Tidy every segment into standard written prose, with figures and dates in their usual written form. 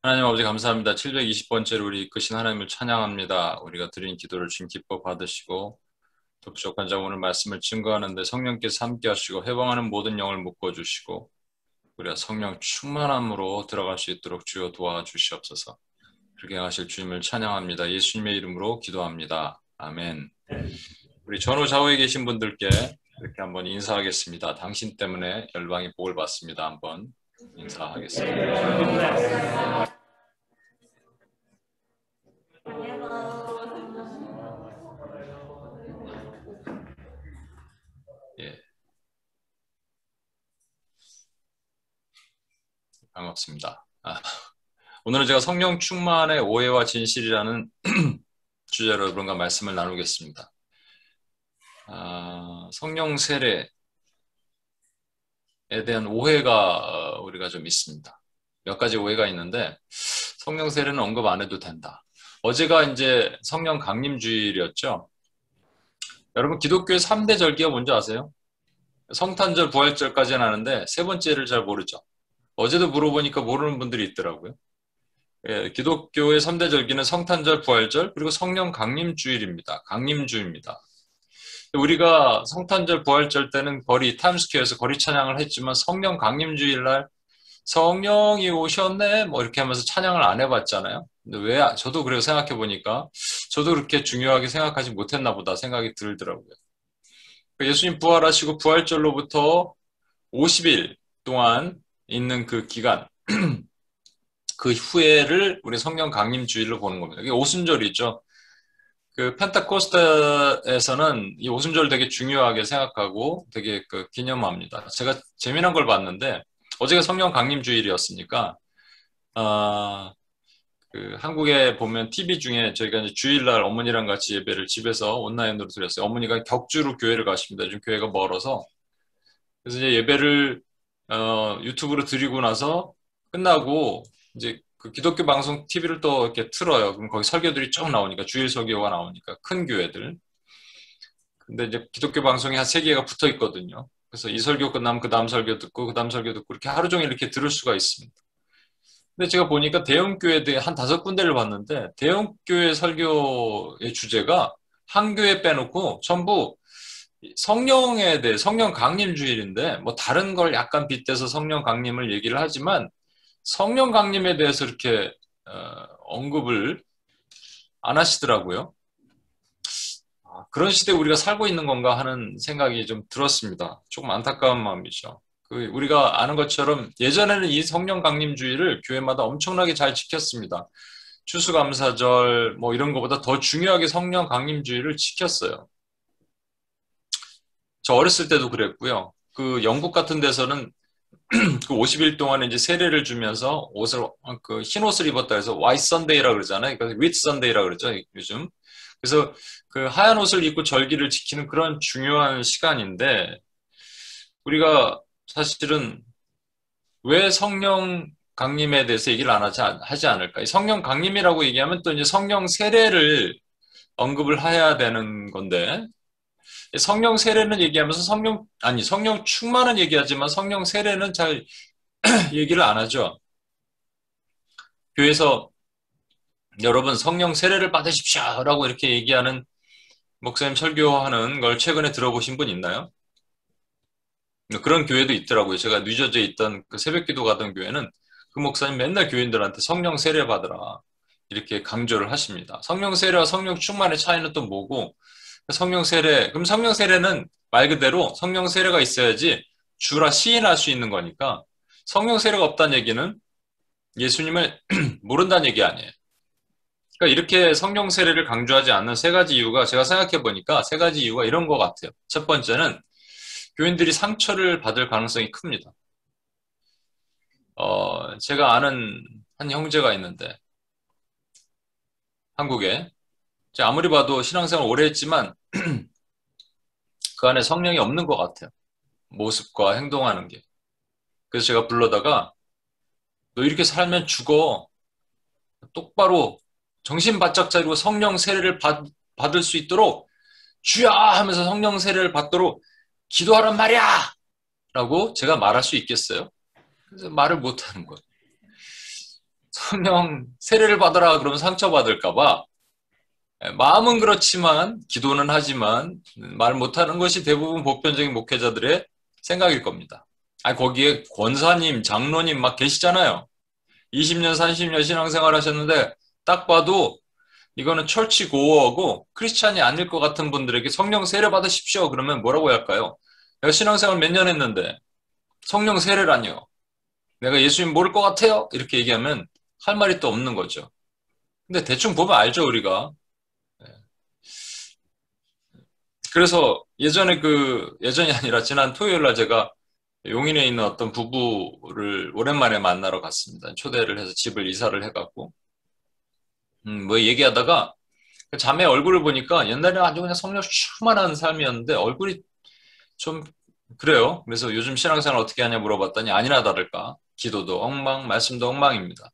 하나님 아버지 감사합니다. 720번째로 우리 이끄신 하나님을 찬양합니다. 우리가 드린 기도를 주님 기뻐 받으시고 또 부족한 자 오늘 말씀을 증거하는데 성령께서 함께 하시고 해방하는 모든 영을 묶어주시고 우리가 성령 충만함으로 들어갈 수 있도록 주여 도와주시옵소서. 그렇게 하실 주님을 찬양합니다. 예수님의 이름으로 기도합니다. 아멘. 우리 전후 좌우에 계신 분들께 이렇게 한번 인사하겠습니다. 당신 때문에 열방이 복을 받습니다. 한번 인사하겠습니다. 예, 반갑습니다. 오늘은 제가 성령 충만의 오해와 진실이라는 주제로 여러분과 말씀을 나누겠습니다. 성령 세례에 대한 오해가 우리가 좀 있습니다. 몇 가지 오해가 있는데 성령 세례는 언급 안 해도 된다. 어제가 이제 성령 강림 주일이었죠. 여러분 기독교의 3대 절기가 뭔지 아세요? 성탄절, 부활절까지는 아는데 세 번째를 잘 모르죠. 어제도 물어보니까 모르는 분들이 있더라고요. 예, 기독교의 3대 절기는 성탄절, 부활절, 그리고 성령 강림주일입니다. 강림주입니다. 우리가 성탄절, 부활절 때는 타임스퀘어에서 거리 찬양을 했지만 성령 강림주일 날 성령이 오셨네 뭐 이렇게 하면서 찬양을 안 해봤잖아요. 근데 왜 저도 그래서 생각해 보니까 저도 그렇게 중요하게 생각하지 못했나 보다 생각이 들더라고요. 예수님 부활하시고 부활절로부터 50일 동안 있는 그 기간 그 후에를 우리 성령 강림 주일로 보는 겁니다. 이게 오순절이죠. 그 펜타코스테에서는 이 오순절 되게 중요하게 생각하고 되게 그 기념합니다. 제가 재미난 걸 봤는데 어제가 성령 강림 주일이었으니까 그 한국에 보면 TV 중에 저희가 이제 주일날 어머니랑 같이 예배를 집에서 온라인으로 드렸어요. 어머니가 격주로 교회를 가십니다. 요즘 교회가 멀어서. 그래서 이제 예배를 유튜브로 드리고 나서 끝나고 이제 그 기독교 방송 TV를 또 이렇게 틀어요. 그럼 거기 설교들이 쭉 나오니까 주일 설교가 나오니까 큰 교회들. 근데 이제 기독교 방송이 한 세 개가 붙어 있거든요. 그래서 이 설교 끝나면 그 다음 설교 듣고 그 다음 설교 듣고 이렇게 하루 종일 이렇게 들을 수가 있습니다. 근데 제가 보니까 대형 교회들 한 5군데를 봤는데 대형 교회 설교의 주제가 한 교회 빼놓고 전부 성령에 대해 성령 강림 주일인데 뭐 다른 걸 약간 빗대서 성령 강림을 얘기를 하지만 성령 강림에 대해서 이렇게 언급을 안 하시더라고요. 그런 시대에 우리가 살고 있는 건가 하는 생각이 좀 들었습니다. 조금 안타까운 마음이죠. 우리가 아는 것처럼 예전에는 이 성령 강림주의를 교회마다 엄청나게 잘 지켰습니다. 추수감사절 뭐 이런 것보다 더 중요하게 성령 강림주의를 지켰어요. 저 어렸을 때도 그랬고요. 그 영국 같은 데서는 그 50일 동안 이제 세례를 주면서 그 흰 옷을 입었다 해서 White Sunday라 그러잖아요. 그러니까 Whit Sunday라 그러죠, 요즘. 그래서 그 하얀 옷을 입고 절기를 지키는 그런 중요한 시간인데 우리가 사실은 왜 성령 강림에 대해서 얘기를 안 하지 않을까? 성령 강림이라고 얘기하면 또 이제 성령 세례를 언급을 해야 되는 건데 성령 세례는 얘기하면서 성령 충만은 얘기하지만 성령 세례는 잘 얘기를 안 하죠. 교회에서 여러분 성령 세례를 받으십시오라고 이렇게 얘기하는 목사님 설교하는 걸 최근에 들어보신 분 있나요? 그런 교회도 있더라고요. 제가 뉴저지에 있던 그 새벽기도 가던 교회는 그 목사님 맨날 교인들한테 성령 세례 받으라 이렇게 강조를 하십니다. 성령 세례와 성령 충만의 차이는 또 뭐고 성령 세례 그럼 성령 세례는 말 그대로 성령 세례가 있어야지 주라 시인할 수 있는 거니까 성령 세례가 없다는 얘기는 예수님을 모른다는 얘기 아니에요. 그러니까 이렇게 성령 세례를 강조하지 않는 세 가지 이유가 제가 생각해 보니까 세 가지 이유가 이런 것 같아요. 첫 번째는 교인들이 상처를 받을 가능성이 큽니다. 제가 아는 한 형제가 있는데 한국에 제가 아무리 봐도 신앙생활 오래 했지만 그 안에 성령이 없는 것 같아요. 모습과 행동하는 게. 그래서 제가 불러다가 너 이렇게 살면 죽어. 똑바로 정신 바짝 차리고 성령 세례를 받을 수 있도록 주야 하면서 성령 세례를 받도록 기도하란 말이야! 라고 제가 말할 수 있겠어요? 그래서 말을 못하는 거예요. 성령 세례를 받으라 그러면 상처받을까봐 마음은 그렇지만 기도는 하지만 말 못하는 것이 대부분 보편적인 목회자들의 생각일 겁니다. 거기에 권사님, 장로님 막 계시잖아요. 20년, 30년 신앙생활 하셨는데 딱 봐도 이거는 철치 고어하고 크리스찬이 아닐 것 같은 분들에게 성령 세례 받으십시오. 그러면 뭐라고 할까요? 내가 신앙생활 몇 년 했는데 성령 세례라니요. 내가 예수님 모를 것 같아요. 이렇게 얘기하면 할 말이 또 없는 거죠. 근데 대충 보면 알죠, 우리가. 그래서 예전이 아니라 지난 토요일 날 제가 용인에 있는 어떤 부부를 오랜만에 만나러 갔습니다. 초대를 해서 집을 이사를 해갖고. 뭐 얘기하다가 자매 얼굴을 보니까 옛날에 아주 그냥 성령 충만한 삶이었는데 얼굴이 좀 그래요. 그래서 요즘 신앙생활 어떻게 하냐 물어봤더니 아니나 다를까. 기도도 엉망, 말씀도 엉망입니다.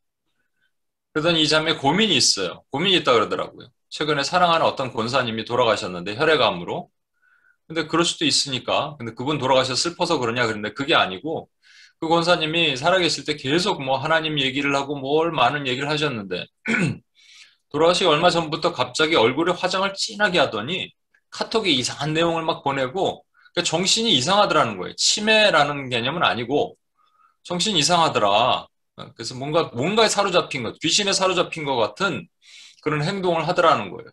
그러더니 이 자매 고민이 있어요. 고민이 있다 그러더라고요. 최근에 사랑하는 어떤 권사님이 돌아가셨는데 혈액암으로. 근데 그럴 수도 있으니까. 근데 그분 돌아가셔서 슬퍼서 그러냐 그런데 그게 아니고 그 권사님이 살아계실 때 계속 뭐 하나님 얘기를 하고 뭘 많은 얘기를 하셨는데 돌아가시기 얼마 전부터 갑자기 얼굴에 화장을 진하게 하더니 카톡에 이상한 내용을 막 보내고 그러니까 정신이 이상하더라는 거예요. 치매라는 개념은 아니고 정신이 이상하더라. 그래서 뭔가에 사로잡힌 것, 귀신에 사로잡힌 것 같은 그런 행동을 하더라는 거예요.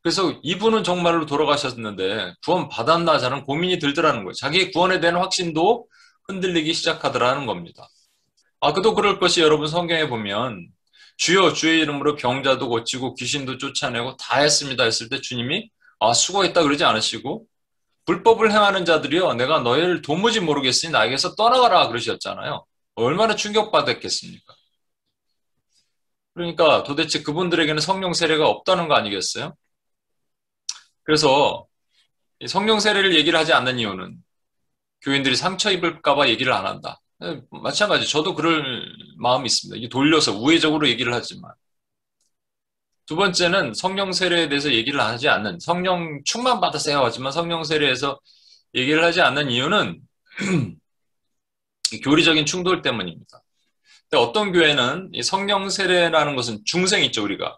그래서 이분은 정말로 돌아가셨는데 구원 받았나 저는 고민이 들더라는 거예요. 자기의 구원에 대한 확신도 흔들리기 시작하더라는 겁니다. 그도 그럴 것이 여러분 성경에 보면 주여 주의 이름으로 병자도 고치고 귀신도 쫓아내고 다 했습니다 했을 때 주님이 수고했다 그러지 않으시고 불법을 행하는 자들이여 내가 너희를 도무지 모르겠으니 나에게서 떠나가라 그러셨잖아요. 얼마나 충격받았겠습니까? 그러니까 도대체 그분들에게는 성령 세례가 없다는 거 아니겠어요? 그래서 성령 세례를 얘기를 하지 않는 이유는 교인들이 상처 입을까 봐 얘기를 안 한다. 마찬가지 저도 그럴 마음이 있습니다. 이게 돌려서 우회적으로 얘기를 하지만 두 번째는 성령 세례에 대해서 얘기를 하지 않는 성령 충만 받으세요 하지만 성령 세례에서 얘기를 하지 않는 이유는 교리적인 충돌 때문입니다. 근데 어떤 교회는 이 성령 세례라는 것은 중생 있죠 우리가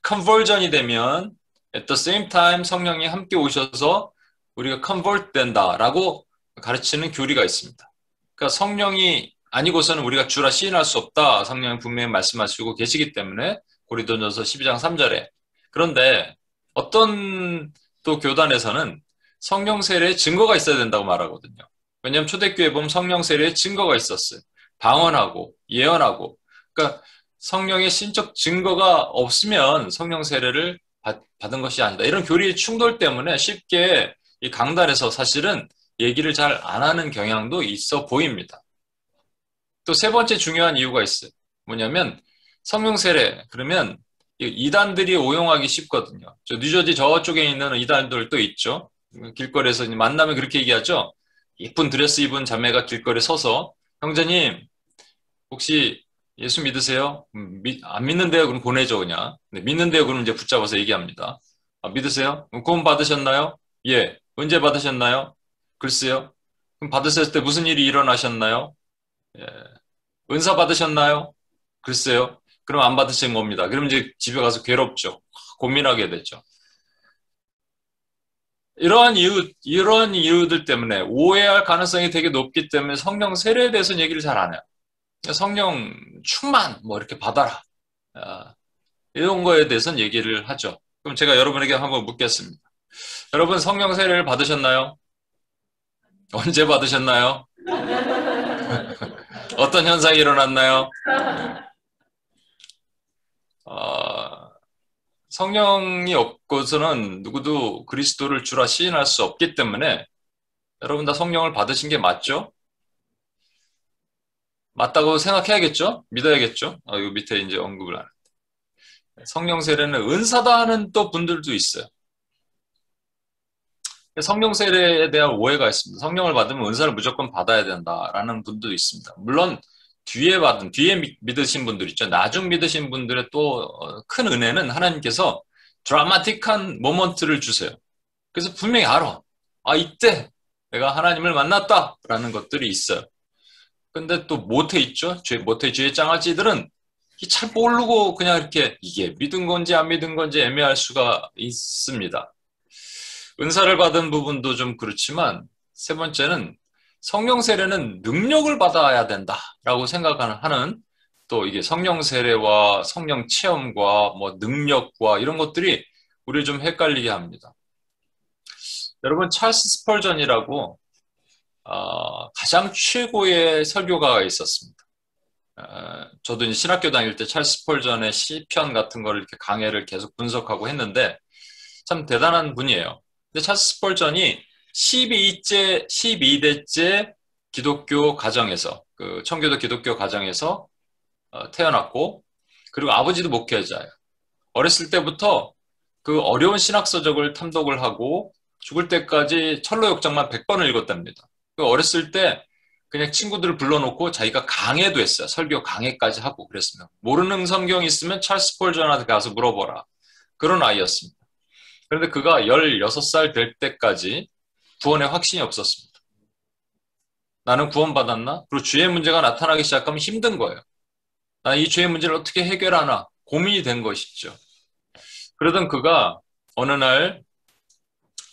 컨버전이 되면 at the same time 성령이 함께 오셔서 우리가 convert 된다라고 가르치는 교리가 있습니다. 그러니까 성령이 아니고서는 우리가 주라 시인할 수 없다. 성령이 분명히 말씀하시고 계시기 때문에 고린도전서 12장 3절에 그런데 어떤 또 교단에서는 성령 세례에 증거가 있어야 된다고 말하거든요. 왜냐하면 초대교회에 보면 성령 세례에 증거가 있었어요. 방언하고 예언하고 그러니까 성령의 신적 증거가 없으면 성령 세례를 받은 것이 아니다. 이런 교리의 충돌 때문에 쉽게 이 강단에서 사실은 얘기를 잘 안 하는 경향도 있어 보입니다. 또 세 번째 중요한 이유가 있어요. 뭐냐면 성령 세례 그러면 이단들이 오용하기 쉽거든요. 저 뉴저지 저쪽에 있는 이단들도 있죠. 길거리에서 만나면 그렇게 얘기하죠. 예쁜 드레스 입은 자매가 길거리에 서서 형제님 혹시 예수 믿으세요? 안 믿는데요? 그럼 보내줘 그냥. 네, 믿는데요? 그럼 이제 붙잡아서 얘기합니다. 믿으세요? 구원 받으셨나요? 예. 언제 받으셨나요? 글쎄요. 그럼 받으셨을 때 무슨 일이 일어나셨나요? 예. 은사 받으셨나요? 글쎄요. 그럼 안 받으신 겁니다. 그럼 이제 집에 가서 괴롭죠. 고민하게 되죠. 이러한 이유들 때문에 오해할 가능성이 되게 높기 때문에 성령 세례에 대해서는 얘기를 잘 안 해요. 성령 충만 뭐 이렇게 받아라. 이런 거에 대해서는 얘기를 하죠. 그럼 제가 여러분에게 한번 묻겠습니다. 여러분 성령 세례를 받으셨나요? 언제 받으셨나요? 어떤 현상이 일어났나요? 성령이 없고서는 누구도 그리스도를 주라 시인할 수 없기 때문에 여러분 다 성령을 받으신 게 맞죠? 맞다고 생각해야겠죠? 믿어야겠죠? 요 밑에 이제 언급을 하는. 성령 세례는 은사다 하는 또 분들도 있어요. 성령 세례에 대한 오해가 있습니다. 성령을 받으면 은사를 무조건 받아야 된다라는 분도 있습니다. 물론 뒤에 믿으신 분들 있죠. 나중 믿으신 분들의 또 큰 은혜는 하나님께서 드라마틱한 모먼트를 주세요. 그래서 분명히 알아. 이때 내가 하나님을 만났다라는 것들이 있어요. 근데 또 모태 있죠. 모태 죄의 장아찌들은 잘 모르고 그냥 이렇게 이게 믿은 건지 안 믿은 건지 애매할 수가 있습니다. 은사를 받은 부분도 좀 그렇지만 세 번째는 성령 세례는 능력을 받아야 된다라고 생각하는 또 이게 성령 세례와 성령 체험과 뭐 능력과 이런 것들이 우리를 좀 헷갈리게 합니다. 여러분 찰스 스펄전이라고 가장 최고의 설교가가 있었습니다. 저도 이제 신학교 다닐 때 찰스 스펄전의 시편 같은 거를 이렇게 강해를 계속 분석하고 했는데 참 대단한 분이에요. 근데 찰스 스펄전이 12대째 기독교 가정에서 그 청교도 기독교 가정에서 태어났고 그리고 아버지도 목회자예요. 어렸을 때부터 그 어려운 신학서적을 탐독을 하고 죽을 때까지 철로역정만 100번을 읽었답니다. 그 어렸을 때 그냥 친구들을 불러놓고 자기가 강해도 했어요. 설교 강해까지 하고 그랬습니다. 모르는 성경 있으면 찰스 스펄전한테 가서 물어보라. 그런 아이였습니다. 그런데 그가 16살 될 때까지 구원의 확신이 없었습니다. 나는 구원받았나? 그리고 죄의 문제가 나타나기 시작하면 힘든 거예요. 나 이 죄의 문제를 어떻게 해결하나 고민이 된 것이죠. 그러던 그가 어느 날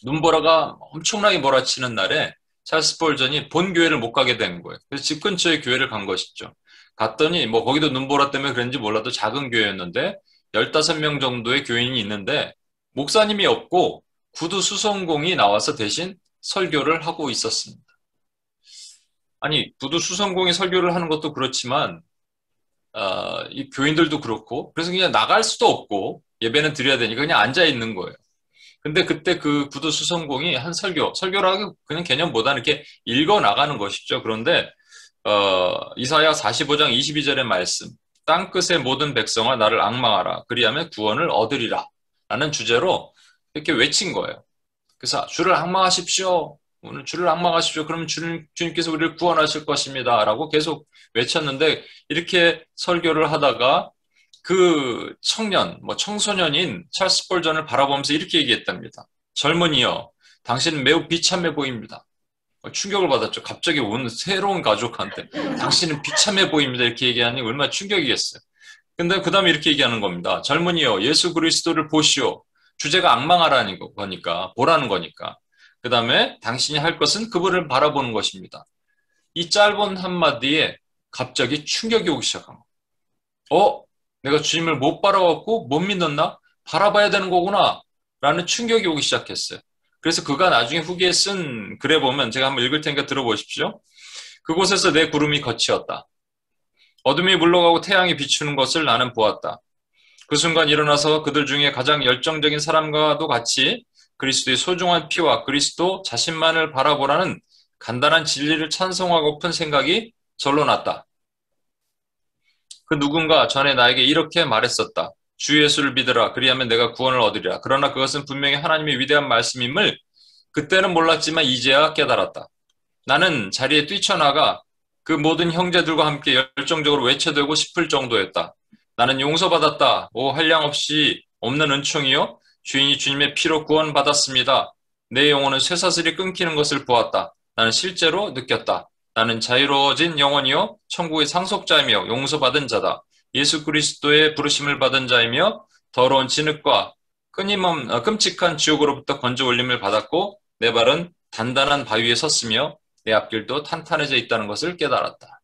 눈보라가 엄청나게 몰아치는 날에 찰스 스펄전이 본 교회를 못 가게 된 거예요. 그래서 집 근처에 교회를 간 것이죠. 갔더니 뭐 거기도 눈보라 때문에 그런지 몰라도 작은 교회였는데 15명 정도의 교인이 있는데 목사님이 없고 구두 수선공이 나와서 대신 설교를 하고 있었습니다. 아니 구두 수선공이 설교를 하는 것도 그렇지만 이 교인들도 그렇고 그래서 그냥 나갈 수도 없고 예배는 드려야 되니까 그냥 앉아 있는 거예요. 근데 그때 그 구두 수선공이 한 설교라고 그냥 개념보다는 이렇게 읽어 나가는 것이죠. 그런데 이사야 45장 22절의 말씀, 땅끝의 모든 백성아 나를 앙망하라. 그리하면 구원을 얻으리라. 라는 주제로 이렇게 외친 거예요. 그래서 주를 앙망하십시오. 오늘 주를 앙망하십시오. 그러면 주님께서 우리를 구원하실 것입니다. 라고 계속 외쳤는데 이렇게 설교를 하다가 그 청소년인 찰스 스펄전을 바라보면서 이렇게 얘기했답니다. 젊은이여, 당신은 매우 비참해 보입니다. 충격을 받았죠. 갑자기 온 새로운 가족한테 당신은 비참해 보입니다. 이렇게 얘기하니 얼마나 충격이겠어요. 근데 그 다음에 이렇게 얘기하는 겁니다. 젊은이여, 예수 그리스도를 보시오. 주제가 앙망하라는 거니까, 보라는 거니까. 그 다음에 당신이 할 것은 그분을 바라보는 것입니다. 이 짧은 한마디에 갑자기 충격이 오기 시작한 거예요. 내가 주님을 못 바라봤고 못 믿었나? 바라봐야 되는 거구나 라는 충격이 오기 시작했어요. 그래서 그가 나중에 후기에 쓴 글에 보면 제가 한번 읽을 테니까 들어보십시오. 그곳에서 내 구름이 거치었다. 어둠이 물러가고 태양이 비추는 것을 나는 보았다. 그 순간 일어나서 그들 중에 가장 열정적인 사람과도 같이 그리스도의 소중한 피와 그리스도 자신만을 바라보라는 간단한 진리를 찬송하고픈 생각이 절로 났다. 그 누군가 전에 나에게 이렇게 말했었다. 주 예수를 믿으라. 그리하면 내가 구원을 얻으리라. 그러나 그것은 분명히 하나님의 위대한 말씀임을 그때는 몰랐지만 이제야 깨달았다. 나는 자리에 뛰쳐나가 그 모든 형제들과 함께 열정적으로 외쳐대고 싶을 정도였다. 나는 용서받았다. 오 한량없이 없는 은총이요. 주인이 주님의 피로 구원받았습니다. 내 영혼은 쇠사슬이 끊기는 것을 보았다. 나는 실제로 느꼈다. 나는 자유로워진 영혼이요 천국의 상속자이며 용서받은 자다. 예수 그리스도의 부르심을 받은 자이며 더러운 진흙과 끔찍한 지옥으로부터 건져 올림을 받았고 내 발은 단단한 바위에 섰으며 내 앞길도 탄탄해져 있다는 것을 깨달았다.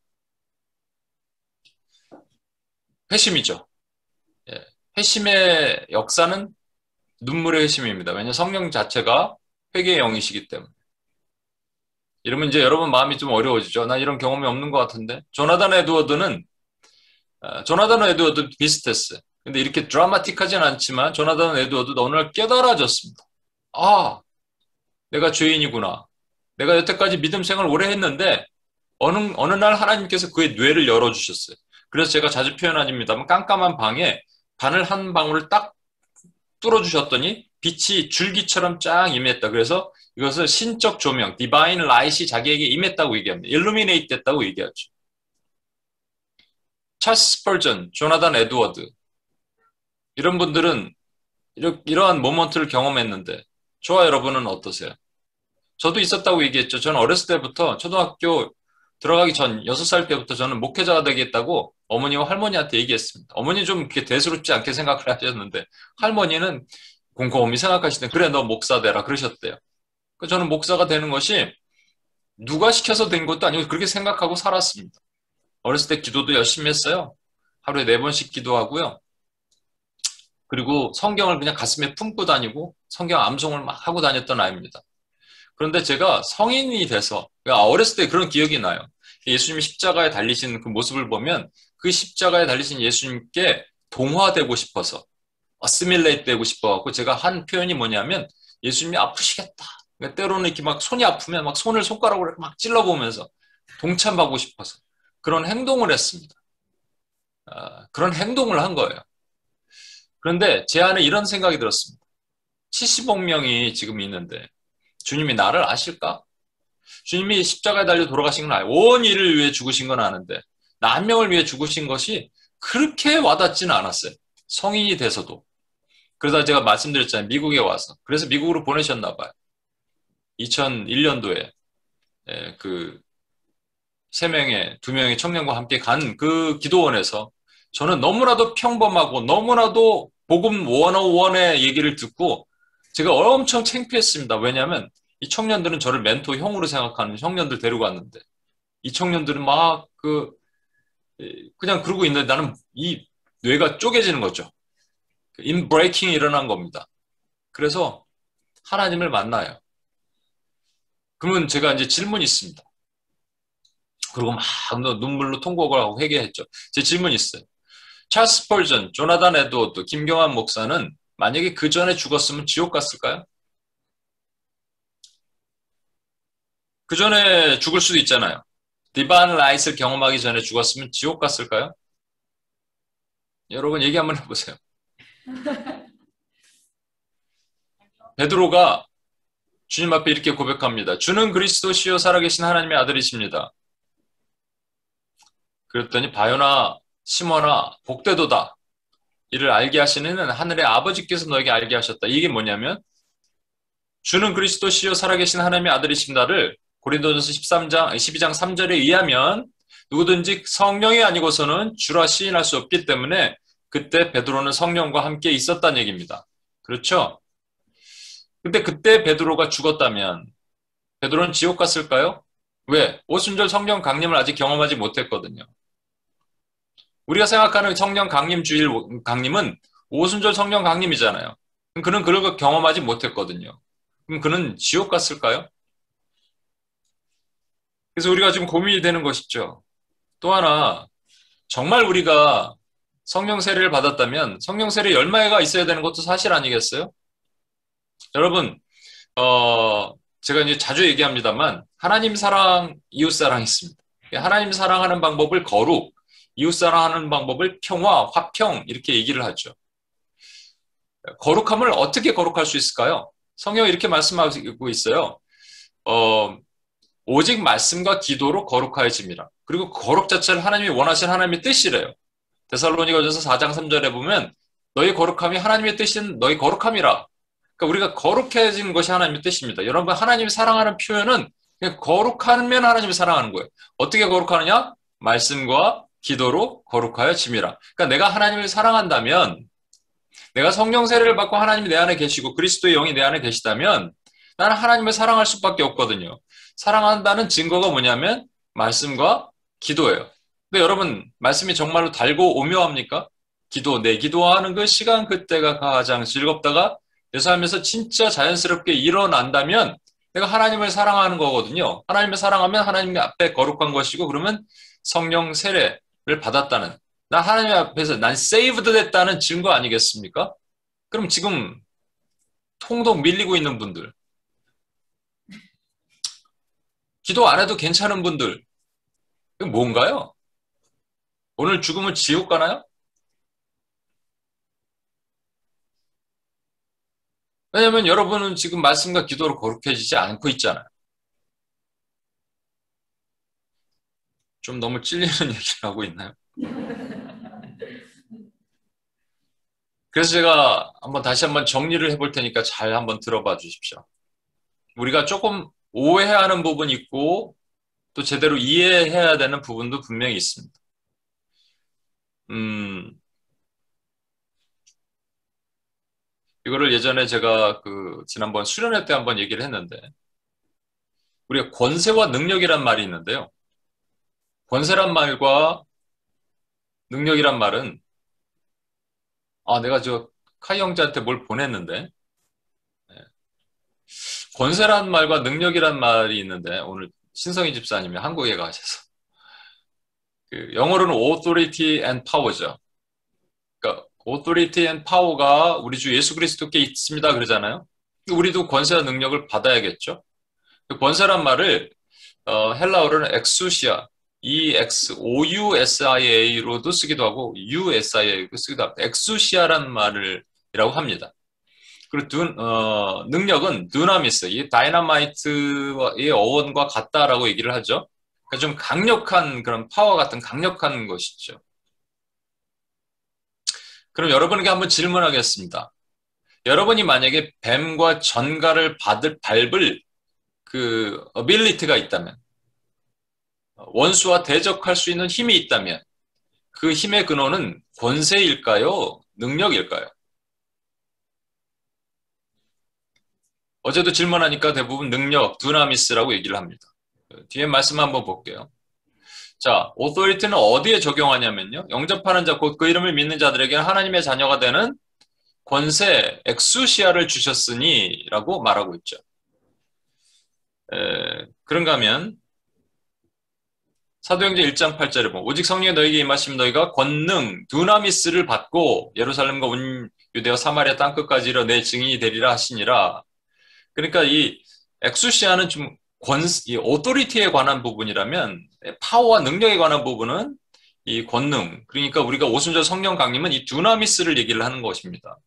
회심이죠. 회심의 역사는 눈물의 회심입니다. 왜냐하면 성령 자체가 회개의 영이시기 때문에. 이러면 이제 여러분 마음이 좀 어려워지죠. 난 이런 경험이 없는 것 같은데. 조나단 에드워드도 비슷했어요. 근데 이렇게 드라마틱하진 않지만 조나단 에드워드도 어느 날 깨달아졌습니다. 내가 죄인이구나. 내가 여태까지 믿음 생활을 오래 했는데 어느 날 하나님께서 그의 뇌를 열어주셨어요. 그래서 제가 자주 표현합니다만 깜깜한 방에 바늘 한 방울을 딱 뚫어주셨더니 빛이 줄기처럼 쫙 임했다. 그래서 이것을 신적 조명, 디바인 라이트이 자기에게 임했다고 얘기합니다. 일루미네이트 됐다고 얘기하죠. 찰스 스펄전, 조나단 에드워드 이런 분들은 이러한 모먼트를 경험했는데 저와 여러분은 어떠세요? 저도 있었다고 얘기했죠. 저는 어렸을 때부터 초등학교 들어가기 전 6살 때부터 저는 목회자가 되겠다고 어머니와 할머니한테 얘기했습니다. 어머니 좀 이렇게 대수롭지 않게 생각을 하셨는데 할머니는 곰곰이 생각하시더니 그래 너 목사 되라 그러셨대요. 저는 목사가 되는 것이 누가 시켜서 된 것도 아니고 그렇게 생각하고 살았습니다. 어렸을 때 기도도 열심히 했어요. 하루에 4번씩 기도하고요. 그리고 성경을 그냥 가슴에 품고 다니고 성경 암송을 막 하고 다녔던 아이입니다. 그런데 제가 성인이 돼서 어렸을 때 그런 기억이 나요. 예수님이 십자가에 달리신 그 모습을 보면 그 십자가에 달리신 예수님께 동화되고 싶어서 어시밀레이트 되고 싶어갖고 제가 한 표현이 뭐냐면 예수님이 아프시겠다. 그러니까 때로는 이렇게 막 손이 아프면 막 손을 손가락으로 막 찔러보면서 동참하고 싶어서 그런 행동을 했습니다. 그런 행동을 한 거예요. 그런데 제 안에 이런 생각이 들었습니다. 70억 명이 지금 있는데 주님이 나를 아실까? 주님이 십자가에 달려 돌아가신 건 아니에요. 온 일을 위해 죽으신 건 아는데 나 한 명을 위해 죽으신 것이 그렇게 와닿지는 않았어요. 성인이 돼서도. 그러다 제가 말씀드렸잖아요. 미국에 와서. 그래서 미국으로 보내셨나 봐요. 2001년도에 그 3명의 2명의 청년과 함께 간 그 기도원에서 저는 너무나도 평범하고 너무나도 복음 101의 얘기를 듣고 제가 엄청 창피했습니다. 왜냐하면 이 청년들은 저를 멘토 형으로 생각하는 청년들 데리고 왔는데 이 청년들은 막 그냥 그러고 있는데 나는 이 뇌가 쪼개지는 거죠. 인브레이킹이 일어난 겁니다. 그래서 하나님을 만나요. 그러면 제가 이제 질문이 있습니다. 그리고 막 눈물로 통곡을 하고 회개했죠. 제 질문이 있어요. 찰스 스펄전, 조나단 에드워드, 김경환 목사는 만약에 그 전에 죽었으면 지옥 갔을까요? 그 전에 죽을 수도 있잖아요. 디바인 라이트를 경험하기 전에 죽었으면 지옥 갔을까요? 여러분 얘기 한번 해보세요. 베드로가 주님 앞에 이렇게 고백합니다. 주는 그리스도시요 살아계신 하나님의 아들이십니다. 그랬더니 바요나 시몬아 복되도다. 이를 알게 하시는 하늘의 아버지께서 너에게 알게 하셨다. 이게 뭐냐면 주는 그리스도시요 살아계신 하나님의 아들이십니다를 고린도전서 12장 3절에 의하면 누구든지 성령이 아니고서는 주라 시인할 수 없기 때문에 그때 베드로는 성령과 함께 있었다는 얘기입니다. 그렇죠? 근데 그때 베드로가 죽었다면 베드로는 지옥 갔을까요? 왜? 오순절 성령 강림을 아직 경험하지 못했거든요. 우리가 생각하는 성령 강림 주일 강림은 오순절 성령 강림이잖아요. 그는 그걸 경험하지 못했거든요. 그럼 그는 지옥 갔을까요? 그래서 우리가 지금 고민이 되는 것이죠. 또 하나, 정말 우리가 성령 세례를 받았다면 성령 세례 열매가 있어야 되는 것도 사실 아니겠어요? 여러분, 제가 이제 자주 얘기합니다만 하나님 사랑, 이웃 사랑이 있습니다. 하나님 사랑하는 방법을 거룩, 이웃 사랑하는 방법을 평화, 화평 이렇게 얘기를 하죠. 거룩함을 어떻게 거룩할 수 있을까요? 성경이 이렇게 말씀하고 있어요. 오직 말씀과 기도로 거룩하여짐이라. 그리고 거룩 자체를 하나님이 원하시는 하나님의 뜻이래요. 데살로니가전서 4장 3절에 보면 너희 거룩함이 하나님의 뜻인 너희 거룩함이라. 그러니까 우리가 거룩해지는 것이 하나님의 뜻입니다. 여러분 하나님을 사랑하는 표현은 그냥 거룩하면 하나님을 사랑하는 거예요. 어떻게 거룩하느냐? 말씀과 기도로 거룩하여짐이라. 그러니까 내가 하나님을 사랑한다면 내가 성령 세례를 받고 하나님이 내 안에 계시고 그리스도의 영이 내 안에 계시다면 나는 하나님을 사랑할 수밖에 없거든요. 사랑한다는 증거가 뭐냐면 말씀과 기도예요. 근데 여러분 말씀이 정말로 달고 오묘합니까? 내 기도하는 그 시간 그때가 가장 즐겁다가 내 삶에서 진짜 자연스럽게 일어난다면 내가 하나님을 사랑하는 거거든요. 하나님을 사랑하면 하나님 앞에 거룩한 것이고 그러면 성령 세례를 받았다는 나 하나님 앞에서 난 세이브드 됐다는 증거 아니겠습니까? 그럼 지금 통독 밀리고 있는 분들 기도 안 해도 괜찮은 분들 이거 뭔가요? 오늘 죽으면 지옥 가나요? 왜냐하면 여러분은 지금 말씀과 기도로 거룩해지지 않고 있잖아요. 좀 너무 찔리는 얘기를 하고 있나요? 그래서 제가 다시 한번 정리를 해볼 테니까 잘 한번 들어봐 주십시오. 우리가 조금 오해하는 부분이 있고 또 제대로 이해해야 되는 부분도 분명히 있습니다. 음, 이거를 예전에 제가 지난번 수련회 때 한번 얘기를 했는데, 우리가 권세와 능력이란 말이 있는데요. 권세란 말과 능력이란 말은, 내가 카이 형제한테 뭘 보냈는데, 네. 권세란 말과 능력이란 말이 있는데, 오늘 신성희 집사님이 한국에 가셔서, 영어로는 authority and power죠. 그러니까 authority and power가 우리 주 예수 그리스도께 있습니다 그러잖아요. 우리도 권세와 능력을 받아야겠죠. 권세란 말을 헬라어로는 엑수시아, EXOUSIA로도 쓰기도 하고 USIA로 쓰기도 합니다. 엑수시아란 말이라고 합니다. 그리고 능력은 두나미스, 이 다이너마이트의 어원과 같다라고 얘기를 하죠. 그러니까 좀 강력한 그런 파워 같은 강력한 것이죠. 그럼 여러분에게 한번 질문하겠습니다. 여러분이 만약에 뱀과 전갈을 밟을 어빌리티가 있다면, 원수와 대적할 수 있는 힘이 있다면, 그 힘의 근원은 권세일까요? 능력일까요? 어제도 질문하니까 대부분 능력, 두나미스라고 얘기를 합니다. 뒤에 말씀 한번 볼게요. 자, authority는 어디에 적용하냐면요. 영접하는 자, 곧 그 이름을 믿는 자들에게는 하나님의 자녀가 되는 권세, 엑수시아를 주셨으니 라고 말하고 있죠. 그런가 하면 사도행전 1장 8절에 보면 오직 성령이 너희에게 임하시면 너희가 권능, 두나미스를 받고 예루살렘과 온 유대와 사마리아 땅끝까지 이르러 내 증인이 되리라 하시니라. 그러니까 이 엑수시아는 좀 이 오토리티에 관한 부분이라면 파워와 능력에 관한 부분은 이 권능, 그러니까 우리가 오순절 성령 강림은 이 두나미스를 얘기를 하는 것입니다.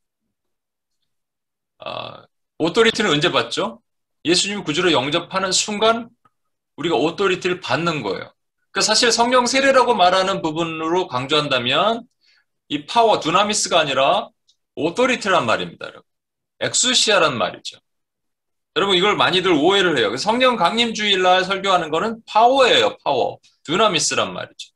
오토리티는 언제 받죠? 예수님이 구주로 영접하는 순간 우리가 오토리티를 받는 거예요. 그러니까 사실 성령 세례라고 말하는 부분으로 강조한다면 이 파워, 두나미스가 아니라 오토리티란 말입니다. 여러분. 엑수시아란 말이죠. 여러분 이걸 많이들 오해를 해요. 성령 강림 주일날 설교하는 거는 파워예요. 파워. 두나미스란 말이죠.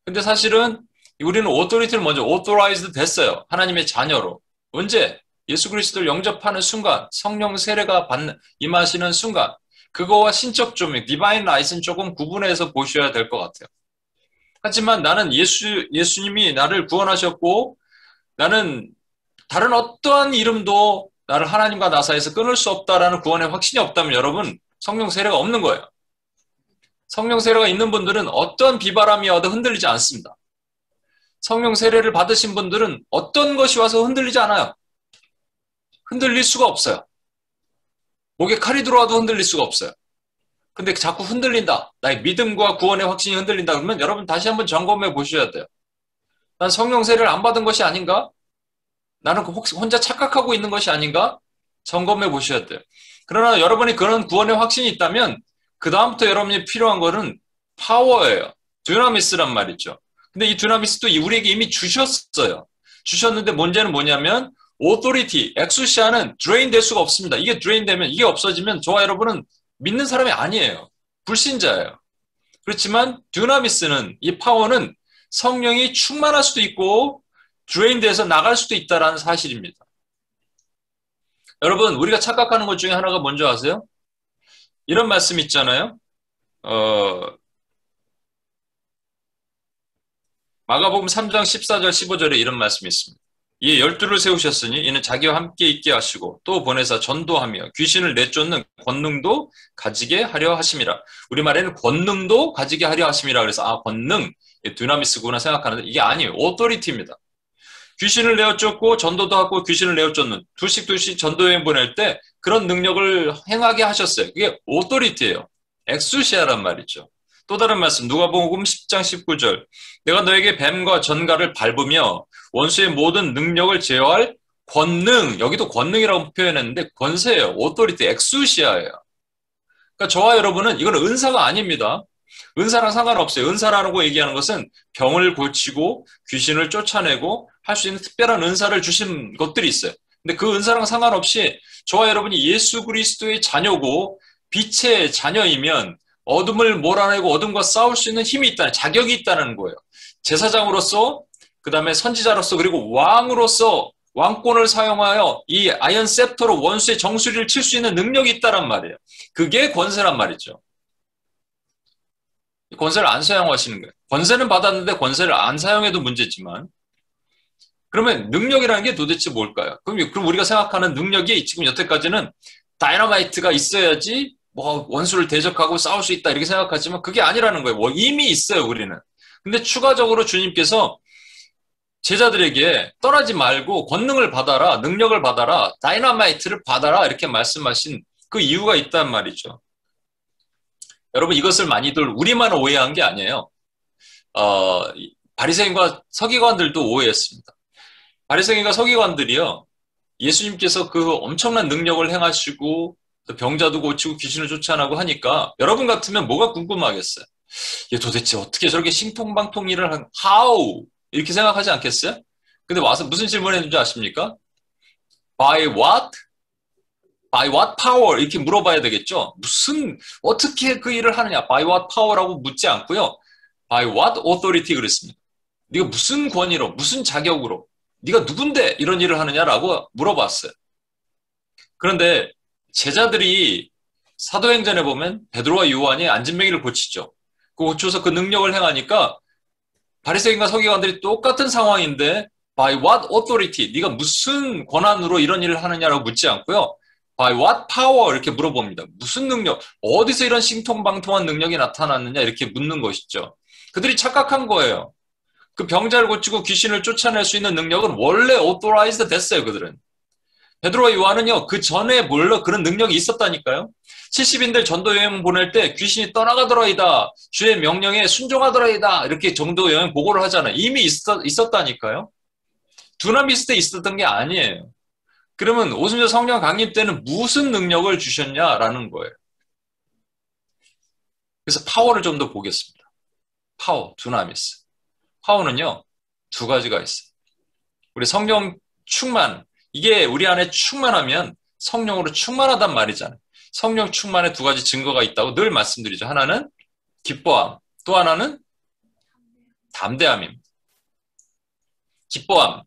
근데 사실은 우리는 오토리티를 먼저 오토라이즈드 됐어요. 하나님의 자녀로. 언제? 예수 그리스도를 영접하는 순간, 성령 세례가 임하시는 순간, 그거와 신적 조명, 디바인 라이트는 조금 구분해서 보셔야 될 것 같아요. 하지만 나는 예수님이 나를 구원하셨고, 나는 다른 어떠한 이름도 나를 하나님과 나 사이에서 끊을 수 없다라는 구원의 확신이 없다면 여러분, 성령 세례가 없는 거예요. 성령 세례가 있는 분들은 어떤 비바람이 와도 흔들리지 않습니다. 성령 세례를 받으신 분들은 어떤 것이 와서 흔들리지 않아요. 흔들릴 수가 없어요. 목에 칼이 들어와도 흔들릴 수가 없어요. 근데 자꾸 흔들린다. 나의 믿음과 구원의 확신이 흔들린다. 그러면 여러분 다시 한번 점검해 보셔야 돼요. 난 성령 세례를 안 받은 것이 아닌가? 나는 혹시 혼자 착각하고 있는 것이 아닌가? 점검해 보셔야 돼요. 그러나 여러분이 그런 구원의 확신이 있다면 그 다음부터 여러분이 필요한 거는 파워예요. 두나미스란 말이죠. 근데 이 두나미스도 우리에게 이미 주셨어요. 주셨는데 문제는 뭐냐면 오토리티, 엑수시아는 드레인 될 수가 없습니다. 이게 드레인 되면, 이게 없어지면 저와 여러분은 믿는 사람이 아니에요. 불신자예요. 그렇지만 두나미스는, 이 파워는 성령이 충만할 수도 있고 드레인 돼서 나갈 수도 있다는 사실입니다. 여러분, 우리가 착각하는 것 중에 하나가 뭔지 아세요? 이런 말씀 있잖아요. 마가복음 3장 14절 15절에 이런 말씀이 있습니다. 이에 12를 세우셨으니 이는 자기와 함께 있게 하시고 또 보내사 전도하며 귀신을 내쫓는 권능도 가지게 하려 하심이라. 우리말에는 권능도 가지게 하려 하심이라. 그래서 권능, 두나미스구나 생각하는데 이게 아니에요. 오토리티입니다. 귀신을 내어쫓고 전도도 하고 귀신을 내어쫓는 두씩 전도여행 보낼 때 그런 능력을 행하게 하셨어요. 그게 오토리티예요. 엑수시아란 말이죠. 또 다른 말씀 누가복음 10장 19절 내가 너에게 뱀과 전갈을 밟으며 원수의 모든 능력을 제어할 권능, 여기도 권능이라고 표현했는데 권세예요. 오토리티, 엑수시아예요. 그러니까 저와 여러분은 이건 은사가 아닙니다. 은사랑 상관없어요. 은사라고 얘기하는 것은 병을 고치고 귀신을 쫓아내고 할 수 있는 특별한 은사를 주신 것들이 있어요. 근데 그 은사랑 상관없이 저와 여러분이 예수 그리스도의 자녀고 빛의 자녀이면 어둠을 몰아내고 어둠과 싸울 수 있는 힘이 있다는, 자격이 있다는 거예요. 제사장으로서 그 다음에 선지자로서 그리고 왕으로서 왕권을 사용하여 이 아이언 셉터로 원수의 정수리를 칠 수 있는 능력이 있다란 말이에요. 그게 권세란 말이죠. 권세를 안 사용하시는 거예요. 권세는 받았는데 권세를 안 사용해도 문제지만 그러면 능력이라는 게 도대체 뭘까요? 그럼 우리가 생각하는 능력이 지금 여태까지는 다이너마이트가 있어야지 뭐 원수를 대적하고 싸울 수 있다 이렇게 생각하지만 그게 아니라는 거예요. 뭐 이미 있어요, 우리는. 근데 추가적으로 주님께서 제자들에게 떠나지 말고 권능을 받아라, 능력을 받아라, 다이너마이트를 받아라 이렇게 말씀하신 그 이유가 있단 말이죠. 여러분 이것을 많이들 우리만 오해한 게 아니에요. 바리새인과 서기관들도 오해했습니다. 바리새인과 서기관들이요. 예수님께서 그 엄청난 능력을 행하시고 병자도 고치고 귀신을 쫓아내고 하니까 여러분 같으면 뭐가 궁금하겠어요? 얘 도대체 어떻게 저렇게 신통방통 일을 how? 이렇게 생각하지 않겠어요? 근데 와서 무슨 질문을 했는지 아십니까? By what? By what power? 이렇게 물어봐야 되겠죠? 어떻게 그 일을 하느냐? By what power라고 묻지 않고요. By what authority 그랬습니다. 네가 무슨 권위로, 무슨 자격으로, 네가 누군데 이런 일을 하느냐라고 물어봤어요. 그런데 제자들이 사도행전에 보면 베드로와 요한이 안진뱅이를 고치죠. 그 고쳐서 그 능력을 행하니까 바리새인과 서기관들이 똑같은 상황인데 by what authority? 네가 무슨 권한으로 이런 일을 하느냐라고 묻지 않고요. by what power? 이렇게 물어봅니다. 무슨 능력? 어디서 이런 신통방통한 능력이 나타났느냐? 이렇게 묻는 것이죠. 그들이 착각한 거예요. 그 병자를 고치고 귀신을 쫓아낼 수 있는 능력은 원래 authorized 됐어요, 그들은. 베드로와 요한은요, 그 전에 물론 그런 능력이 있었다니까요. 70인들 전도 여행 보낼 때 귀신이 떠나가더라이다. 주의 명령에 순종하더라이다. 이렇게 전도 여행 보고를 하잖아요. 이미 있었다니까요. 두나미 있을 때 있었던 게 아니에요. 그러면 오순절 성령 강림 때는 무슨 능력을 주셨냐라는 거예요. 그래서 파워를 좀 더 보겠습니다. 파워, 두나미스. 파워는요, 두 가지가 있어요. 우리 성령 충만, 이게 우리 안에 충만하면 성령으로 충만하단 말이잖아요. 성령 충만에 두 가지 증거가 있다고 늘 말씀드리죠. 하나는 기뻐함, 또 하나는 담대함입니다. 기뻐함.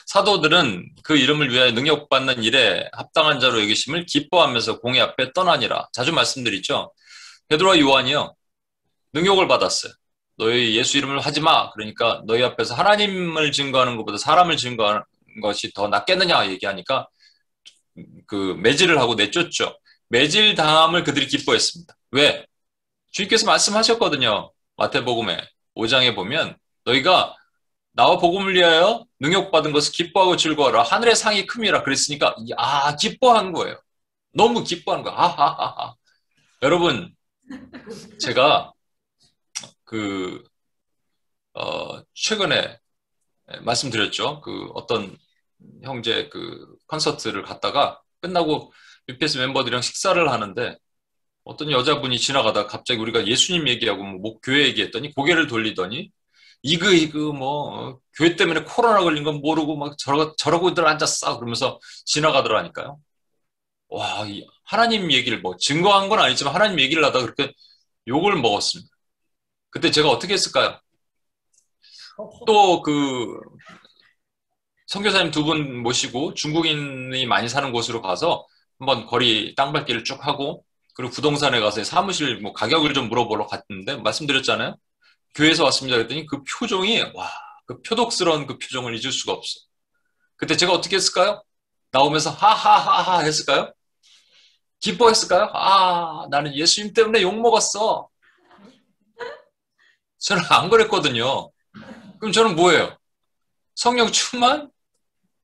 사도들은 그 이름을 위하여 능력받는 일에 합당한 자로 여기심을 기뻐하면서 공의 앞에 떠나니라. 자주 말씀드리죠. 베드로와 요한이요. 능력을 받았어요. 너희 예수 이름을 하지 마. 그러니까 너희 앞에서 하나님을 증거하는 것보다 사람을 증거하는 것이 더 낫겠느냐 얘기하니까 그 매질을 하고 내쫓죠. 매질 당함을 그들이 기뻐했습니다. 왜? 주님께서 말씀하셨거든요. 마태복음에 5장에 보면 너희가 나와 복음을 위하여 능력받은 것을 기뻐하고 즐거워하라. 하늘의 상이 큼이라 그랬으니까 기뻐한 거예요. 너무 기뻐하는 거예요. 아하하하. 여러분 제가 최근에 말씀드렸죠. 어떤 형제 콘서트를 갔다가 끝나고 UPS 멤버들이랑 식사를 하는데 어떤 여자분이 지나가다가 갑자기 우리가 예수님 얘기하고 교회 얘기했더니 고개를 돌리더니 교회 때문에 코로나 걸린 건 모르고 막 저러고들 앉았어 그러면서 지나가더라니까요. 와, 하나님 얘기를 증거한 건 아니지만 하나님 얘기를 하다가 그렇게 욕을 먹었습니다. 그때 제가 어떻게 했을까요? 또 선교사님 두 분 모시고 중국인이 많이 사는 곳으로 가서 한번 거리 땅밟기를 쭉 하고 그리고 부동산에 가서 사무실 가격을 좀 물어보러 갔는데 말씀드렸잖아요. 교회에서 왔습니다 그랬더니 그 표정이 그 표독스러운 그 표정을 잊을 수가 없어. 그때 제가 어떻게 했을까요? 나오면서 하하하하 했을까요? 기뻐했을까요? 나는 예수님 때문에 욕먹었어. 저는 안 그랬거든요. 그럼 저는 뭐예요? 성령 충만?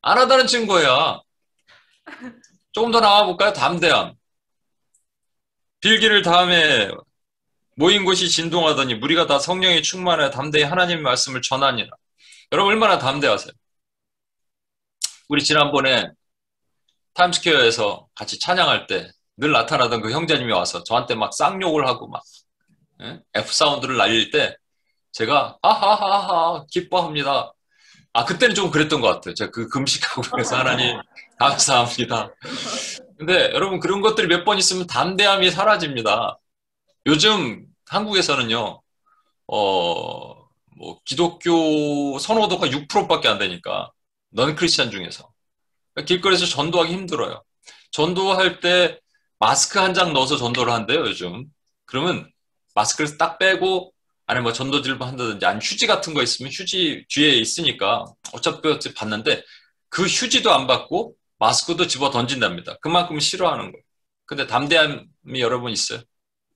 안 하다는 증거야. 조금 더 나와볼까요? 담대함. 빌기를 다음에 모인 곳이 진동하더니 무리가 다 성령이 충만해 담대히 하나님의 말씀을 전하니라. 여러분 얼마나 담대하세요? 우리 지난번에 타임스퀘어에서 같이 찬양할 때 늘 나타나던 그 형제님이 와서 저한테 막 쌍욕을 하고 F 사운드를 날릴 때 제가 하하하하 기뻐합니다. 그때는 좀 그랬던 것 같아요. 제가 금식하고 그래서 하나님 감사합니다. 근데 여러분 그런 것들이 몇 번 있으면 담대함이 사라집니다. 요즘 한국에서는요, 뭐 기독교 선호도가 6%밖에 안 되니까 넌 크리스찬 중에서 길거리에서 전도하기 힘들어요. 전도할 때 마스크 한 장 넣어서 전도를 한대요, 요즘. 그러면 마스크를 딱 빼고 안에 뭐 전도질만 한다든지 아니 휴지 같은 거 있으면 휴지 뒤에 있으니까 어차피 받는데 그 휴지도 안 받고 마스크도 집어 던진답니다. 그만큼 싫어하는 거예요. 근데 담대함이 여러분 있어요.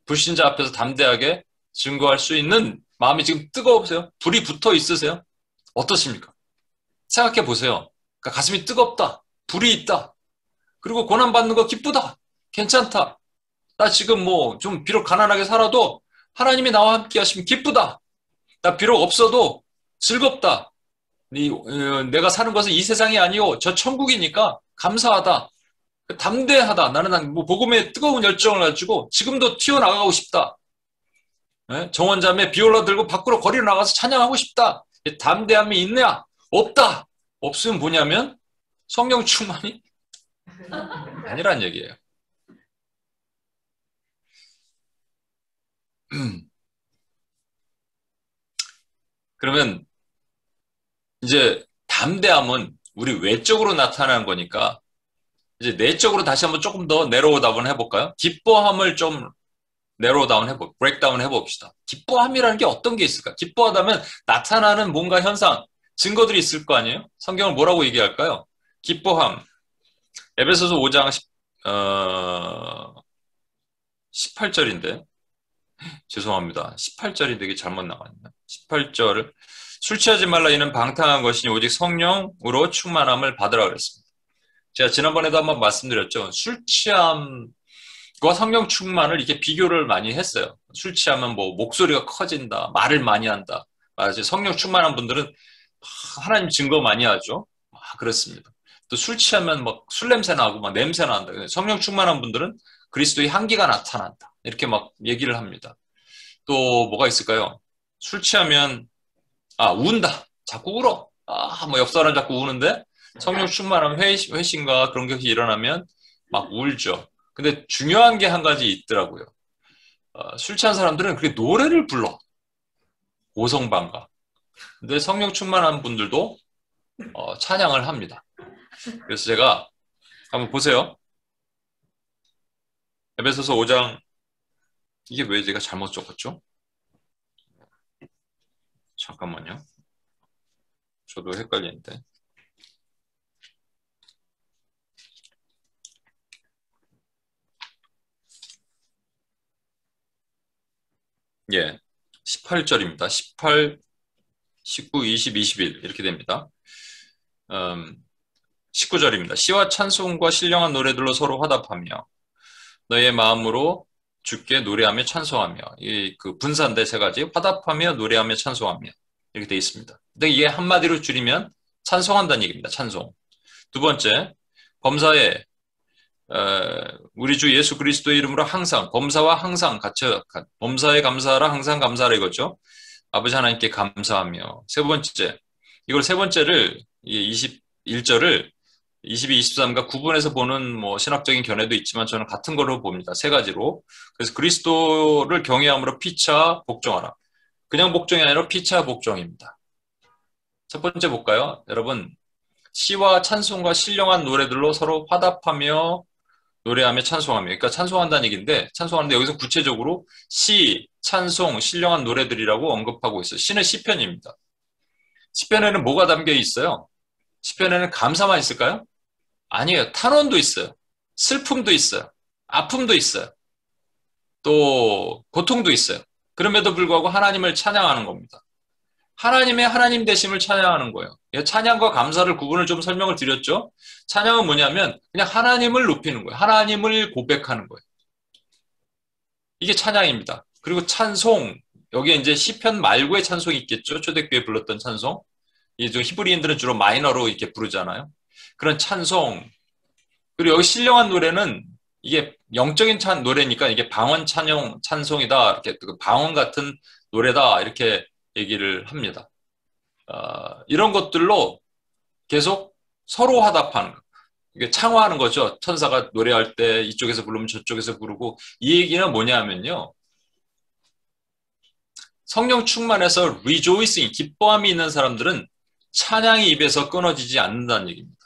불신자 앞에서 담대하게 증거할 수 있는 마음이 지금 뜨거우세요? 불이 붙어 있으세요? 어떻습니까? 생각해 보세요. 그러니까 가슴이 뜨겁다. 불이 있다. 그리고 고난받는 거 기쁘다. 괜찮다. 나 지금 뭐 좀 비록 가난하게 살아도 하나님이 나와 함께 하시면 기쁘다. 나 비록 없어도 즐겁다. 내가 사는 것은 이 세상이 아니오. 저 천국이니까 감사하다. 담대하다. 나는 뭐 복음의 뜨거운 열정을 가지고 지금도 튀어나가고 싶다. 정원자매 비올라 들고 밖으로 거리로 나가서 찬양하고 싶다. 담대함이 있냐? 없다. 없으면 뭐냐면 성령 충만이 아니란 얘기예요. 그러면 이제 담대함은 우리 외적으로 나타나는 거니까 이제 내적으로 다시 한번 조금 더 내로우다운 해볼까요? 기뻐함을 좀 내로우다운 브레이크다운 해봅시다. 기뻐함이라는 게 어떤 게 있을까? 기뻐하다면 나타나는 뭔가 현상, 증거들이 있을 거 아니에요? 성경을 뭐라고 얘기할까요? 기뻐함. 에베소서 5장 18절인데 죄송합니다. 18절인데 이게 잘못 나갔네. 18절을 술 취하지 말라 이는 방탕한 것이니 오직 성령으로 충만함을 받으라 그랬습니다. 제가 지난번에도 한번 말씀드렸죠. 술 취함과 성령 충만을 이렇게 비교를 많이 했어요. 술 취하면 뭐 목소리가 커진다, 말을 많이 한다. 맞아요. 성령 충만한 분들은 하나님 증거 많이 하죠. 그렇습니다. 또 술 취하면 막 술 냄새 나고 막 냄새 난다. 성령 충만한 분들은 그리스도의 향기가 나타난다. 이렇게 막 얘기를 합니다. 또 뭐가 있을까요? 술 취하면 운다. 자꾸 울어. 뭐 옆 사람 자꾸 우는데 성령 충만하면 회심과 그런 것이 일어나면 막 울죠. 근데 중요한 게 한 가지 있더라고요. 술 취한 사람들은 그렇게 노래를 불러. 고성방가. 근데 성령 충만한 분들도 찬양을 합니다. 그래서 제가 한번 보세요. 에베소서 5장 이게 왜 제가 잘못 적었죠? 잠깐만요. 저도 헷갈리는데. 예. 18절입니다. 18, 19, 20, 21 이렇게 됩니다. 19절입니다. 시와 찬송과 신령한 노래들로 서로 화답하며 너의 마음으로 주께 노래하며 찬송하며 그 분사인데 세 가지 화답하며 노래하며 찬송하며 이렇게 되어 있습니다. 근데 이게 한마디로 줄이면 찬송한다는 얘기입니다. 찬송. 두 번째 범사에 우리 주 예수 그리스도의 이름으로 항상 범사와 항상 같이 범사에 감사하라 항상 감사하라 이거죠. 아버지 하나님께 감사하며 세 번째 이걸 세 번째를 21절을 22, 23과 구분해서 보는 뭐 신학적인 견해도 있지만 저는 같은 걸로 봅니다. 세 가지로. 그래서 그리스도를 경외함으로 피차 복종하라. 그냥 복종이 아니라 피차 복종입니다. 첫 번째 볼까요? 여러분 시와 찬송과 신령한 노래들로 서로 화답하며 노래하며 찬송하며 그러니까 찬송한다는 얘기인데 찬송하는데 여기서 구체적으로 시, 찬송, 신령한 노래들이라고 언급하고 있어요. 시는 시편입니다. 시편에는 뭐가 담겨 있어요? 시편에는 감사만 있을까요? 아니에요. 탄원도 있어요. 슬픔도 있어요. 아픔도 있어요. 또 고통도 있어요. 그럼에도 불구하고 하나님을 찬양하는 겁니다. 하나님의 하나님 되심을 찬양하는 거예요. 찬양과 감사를 구분을 좀 설명을 드렸죠. 찬양은 뭐냐면 그냥 하나님을 높이는 거예요. 하나님을 고백하는 거예요. 이게 찬양입니다. 그리고 찬송, 여기에 이제 시편 말고의 찬송이 있겠죠. 초대교회 불렀던 찬송. 이 히브리인들은 주로 마이너로 이렇게 부르잖아요. 그런 찬송. 그리고 여기 신령한 노래는 이게 영적인 노래니까 이게 방언 찬송이다. 이렇게 방언 같은 노래다. 이렇게 얘기를 합니다. 이런 것들로 계속 서로 화답하는 거. 이게 창화하는 거죠. 천사가 노래할 때 이쪽에서 부르면 저쪽에서 부르고 이 얘기는 뭐냐면요. 성령 충만해서 rejoicing, 기뻐함이 있는 사람들은 찬양이 입에서 끊어지지 않는다는 얘기입니다.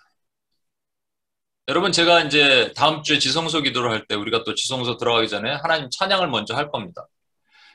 여러분, 제가 이제 다음 주에 지성소 기도를 할 때 우리가 또 지성소 들어가기 전에 하나님 찬양을 먼저 할 겁니다.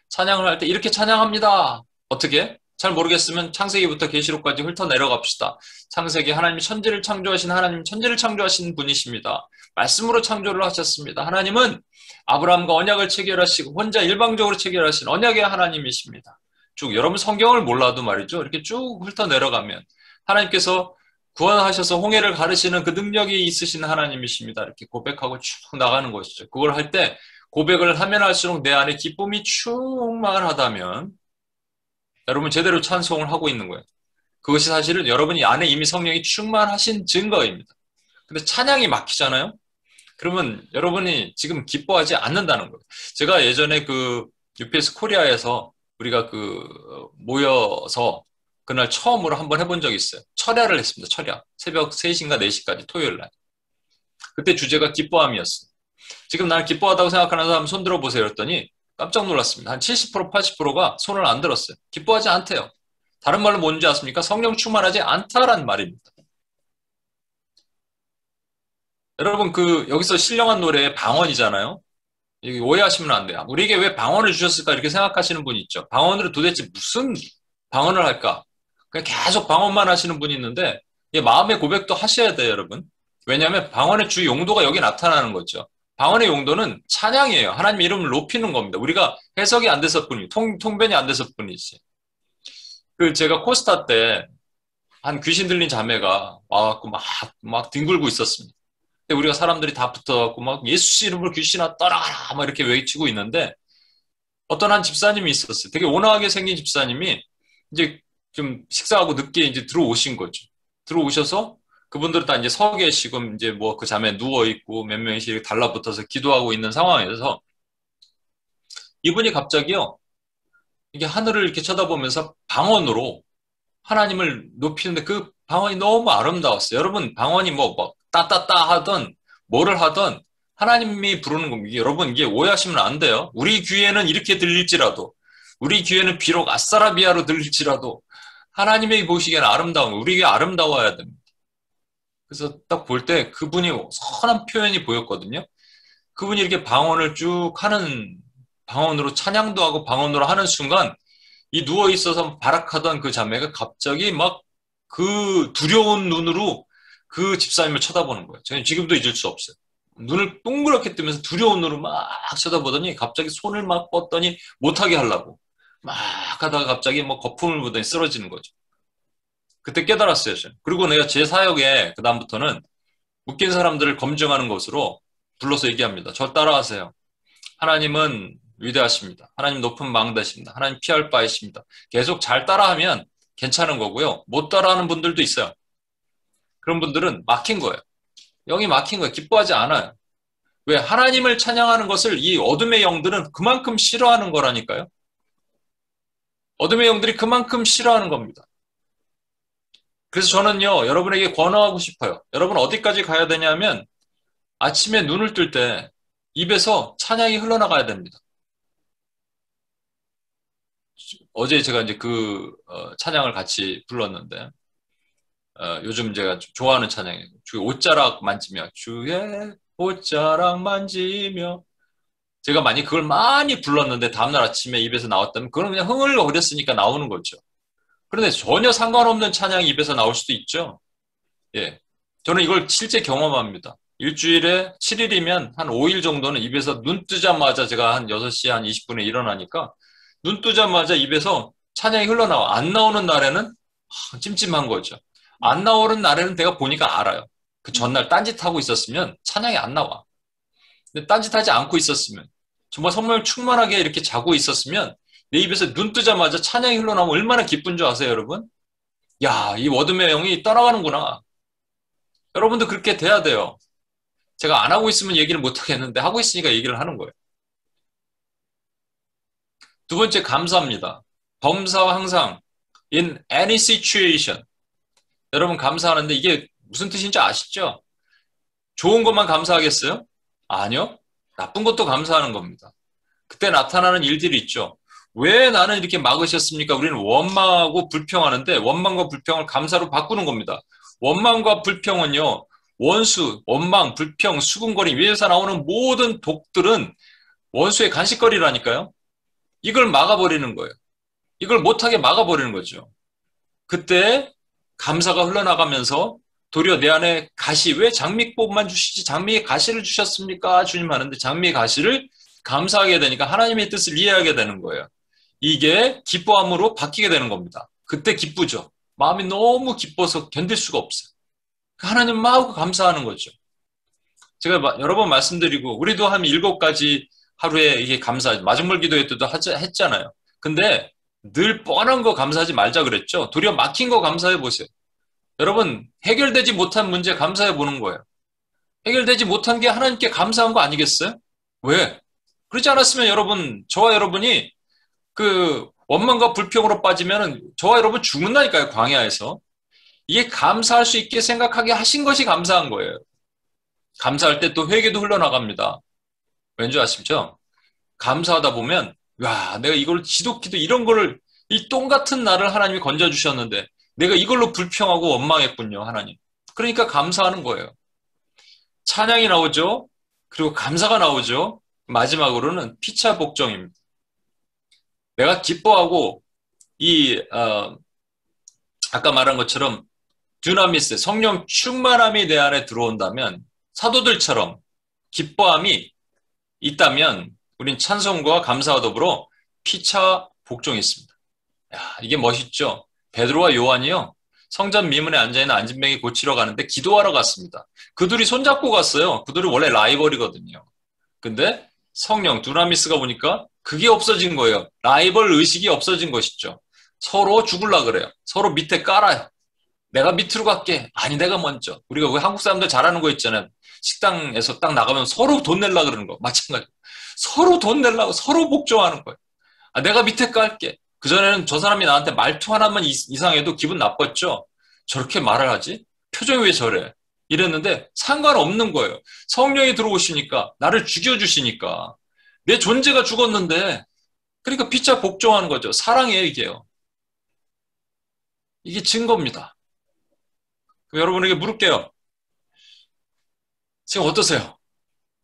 찬양을 할 때 이렇게 찬양합니다. 어떻게? 잘 모르겠으면 창세기부터 계시록까지 훑어내려갑시다. 창세기 하나님이 천지를 창조하신 하나님, 천지를 창조하신 분이십니다. 말씀으로 창조를 하셨습니다. 하나님은 아브라함과 언약을 체결하시고 혼자 일방적으로 체결하신 언약의 하나님이십니다. 쭉 여러분 성경을 몰라도 말이죠. 이렇게 쭉 훑어내려가면 하나님께서 구원하셔서 홍해를 가르시는 그 능력이 있으신 하나님이십니다. 이렇게 고백하고 쭉 나가는 것이죠. 그걸 할 때 고백을 하면 할수록 내 안에 기쁨이 충만하다면 여러분 제대로 찬송을 하고 있는 거예요. 그것이 사실은 여러분이 안에 이미 성령이 충만하신 증거입니다. 근데 찬양이 막히잖아요. 그러면 여러분이 지금 기뻐하지 않는다는 거예요. 제가 예전에 그 UPS 코리아에서 우리가 그 모여서 그날 처음으로 한번 해본 적이 있어요. 철야를 했습니다. 철야. 새벽 3시인가 4시까지 토요일 날. 그때 주제가 기뻐함이었어요. 지금 나는 기뻐하다고 생각하는 사람 손 들어보세요. 그랬더니 깜짝 놀랐습니다. 한 70%, 80%가 손을 안 들었어요. 기뻐하지 않대요. 다른 말로 뭔지 아십니까? 성령 충만하지 않다란 말입니다. 여러분 여기서 신령한 노래의 방언이잖아요. 이게 오해하시면 안 돼요. 우리에게 왜 방언을 주셨을까 이렇게 생각하시는 분이 있죠. 방언으로 도대체 무슨 방언을 할까? 그냥 계속 방언만 하시는 분이 있는데 마음의 고백도 하셔야 돼요, 여러분. 왜냐하면 방언의 주 용도가 여기 나타나는 거죠. 방언의 용도는 찬양이에요. 하나님의 이름을 높이는 겁니다. 우리가 해석이 안 돼서 뿐이지, 통변이 안 돼서 뿐이지. 제가 코스타 때 한 귀신 들린 자매가 와갖고 막 뒹굴고 있었습니다. 근데 우리가 사람들이 다 붙어갖고 막 예수 이름으로 귀신아 떠나가라 막 이렇게 외치고 있는데 어떤 한 집사님이 있었어요. 되게 온화하게 생긴 집사님이 이제 좀 식사하고 늦게 이제 들어오신 거죠. 들어오셔서 그분들은 다 이제 서 계시고 이제 뭐 그 자매 누워 있고 몇 명씩 이렇게 달라붙어서 기도하고 있는 상황에서 이분이 갑자기요 이게 하늘을 이렇게 쳐다보면서 방언으로 하나님을 높이는데 그 방언이 너무 아름다웠어요. 여러분 방언이 뭐 따따따 하던 뭐를 하던 하나님이 부르는 겁니다. 여러분 이게 오해하시면 안 돼요. 우리 귀에는 이렇게 들릴지라도 우리 귀에는 비록 아싸라비아로 들릴지라도 하나님이 보시기에는 아름다운 거 우리에게 아름다워야 됩니다. 그래서 딱 볼 때 그분이 선한 표현이 보였거든요. 그분이 이렇게 방언을 쭉 하는 방언으로 찬양도 하고 방언으로 하는 순간 이 누워있어서 발악하던 그 자매가 갑자기 막 그 두려운 눈으로 그 집사님을 쳐다보는 거예요. 저는 지금도 잊을 수 없어요. 눈을 동그랗게 뜨면서 두려운 눈으로 막 쳐다보더니 갑자기 손을 막 뻗더니 못하게 하려고 막 하다가 갑자기 뭐 거품을 부더니 쓰러지는 거죠. 그때 깨달았어요. 저는. 그리고 내가 제 사역에 그다음부터는 묶인 사람들을 검증하는 것으로 불러서 얘기합니다. 저 따라하세요. 하나님은 위대하십니다. 하나님 높은 망대십니다. 하나님 피할 바이십니다. 계속 잘 따라하면 괜찮은 거고요. 못 따라하는 분들도 있어요. 그런 분들은 막힌 거예요. 영이 막힌 거예요. 기뻐하지 않아요. 왜? 하나님을 찬양하는 것을 이 어둠의 영들은 그만큼 싫어하는 거라니까요. 어둠의 영들이 그만큼 싫어하는 겁니다. 그래서 저는요, 여러분에게 권하고 싶어요. 여러분 어디까지 가야 되냐면 아침에 눈을 뜰 때 입에서 찬양이 흘러나가야 됩니다. 어제 제가 이제 찬양을 같이 불렀는데 요즘 제가 좋아하는 찬양이에요. 주의 옷자락 만지며 주의 옷자락 만지며 제가 만약 그걸 많이 불렀는데 다음날 아침에 입에서 나왔다면 그건 그냥 흥얼거렸으니까 나오는 거죠. 그런데 전혀 상관없는 찬양이 입에서 나올 수도 있죠. 예, 저는 이걸 실제 경험합니다. 일주일에 7일이면 한 5일 정도는 입에서 눈 뜨자마자 제가 한 6시 한 20분에 일어나니까 눈 뜨자마자 입에서 찬양이 흘러나와. 안 나오는 날에는 찜찜한 거죠. 안 나오는 날에는 내가 보니까 알아요. 그 전날 딴짓하고 있었으면 찬양이 안 나와. 근데 딴짓하지 않고 있었으면 정말 성령 충만하게 이렇게 자고 있었으면 내 입에서 눈 뜨자마자 찬양이 흘러나오면 얼마나 기쁜 줄 아세요, 여러분? 야, 이 어둠의 영이 떠나가는구나. 여러분도 그렇게 돼야 돼요. 제가 안 하고 있으면 얘기를 못 하겠는데 하고 있으니까 얘기를 하는 거예요. 두 번째, 감사합니다. 범사와 항상 in any situation. 여러분 감사하는데 이게 무슨 뜻인지 아시죠? 좋은 것만 감사하겠어요? 아니요. 나쁜 것도 감사하는 겁니다. 그때 나타나는 일들이 있죠. 왜 나는 이렇게 막으셨습니까? 우리는 원망하고 불평하는데 원망과 불평을 감사로 바꾸는 겁니다. 원망과 불평은요, 원수, 원망, 불평, 수군거림, 위에서 나오는 모든 독들은 원수의 간식거리라니까요. 이걸 막아버리는 거예요. 이걸 못하게 막아버리는 거죠. 그때 감사가 흘러나가면서 도리어 내 안에 가시, 왜 장미꽃만 주시지 장미의 가시를 주셨습니까? 주님 하는데 장미의 가시를 감사하게 되니까 하나님의 뜻을 이해하게 되는 거예요. 이게 기뻐함으로 바뀌게 되는 겁니다. 그때 기쁘죠. 마음이 너무 기뻐서 견딜 수가 없어요. 하나님 마음으로 감사하는 거죠. 제가 여러 번 말씀드리고 우리도 한 7가지 하루에 이게 감사, 마중물 기도회 때도 했잖아요. 근데 늘 뻔한 거 감사하지 말자 그랬죠. 도리어 막힌 거 감사해 보세요. 여러분, 해결되지 못한 문제 감사해 보는 거예요. 해결되지 못한 게 하나님께 감사한 거 아니겠어요? 왜? 그렇지 않았으면 여러분, 저와 여러분이 그 원망과 불평으로 빠지면 저와 여러분 죽는다니까요, 광야에서. 이게 감사할 수 있게 생각하게 하신 것이 감사한 거예요. 감사할 때 또 회개도 흘러나갑니다. 왠지 아시죠? 감사하다 보면, 와, 내가 이걸 지독히도 이런 거를, 이 똥 같은 나를 하나님이 건져주셨는데, 내가 이걸로 불평하고 원망했군요, 하나님. 그러니까 감사하는 거예요. 찬양이 나오죠? 그리고 감사가 나오죠? 마지막으로는 피차 복종입니다. 내가 기뻐하고, 아까 말한 것처럼, 듀나미스, 성령 충만함이 내 안에 들어온다면, 사도들처럼 기뻐함이 있다면, 우린 찬송과 감사와 더불어 피차 복종이 있습니다. 야, 이게 멋있죠? 베드로와 요한이요. 성전 미문에 앉아있는 안진뱅이 고치러 가는데 기도하러 갔습니다. 그들이 손잡고 갔어요. 그들이 원래 라이벌이거든요. 근데 성령 두나미스가 보니까 그게 없어진 거예요. 라이벌 의식이 없어진 것이죠. 서로 죽을라 그래요. 서로 밑에 깔아요. 내가 밑으로 갈게. 아니 내가 먼저. 우리가 왜 한국 사람들 잘하는 거 있잖아요. 식당에서 딱 나가면 서로 돈 내려 그러는 거. 마찬가지로. 서로 돈 내려고 서로 복종하는 거예요. 아, 내가 밑에 깔게. 그전에는 저 사람이 나한테 말투 하나만 이상해도 기분 나빴죠. 저렇게 말을 하지? 표정이 왜 저래? 이랬는데 상관없는 거예요. 성령이 들어오시니까 나를 죽여주시니까 내 존재가 죽었는데 그러니까 피차 복종하는 거죠. 사랑이에요 이게요. 이게 증거입니다. 여러분에게 물을게요. 지금 어떠세요?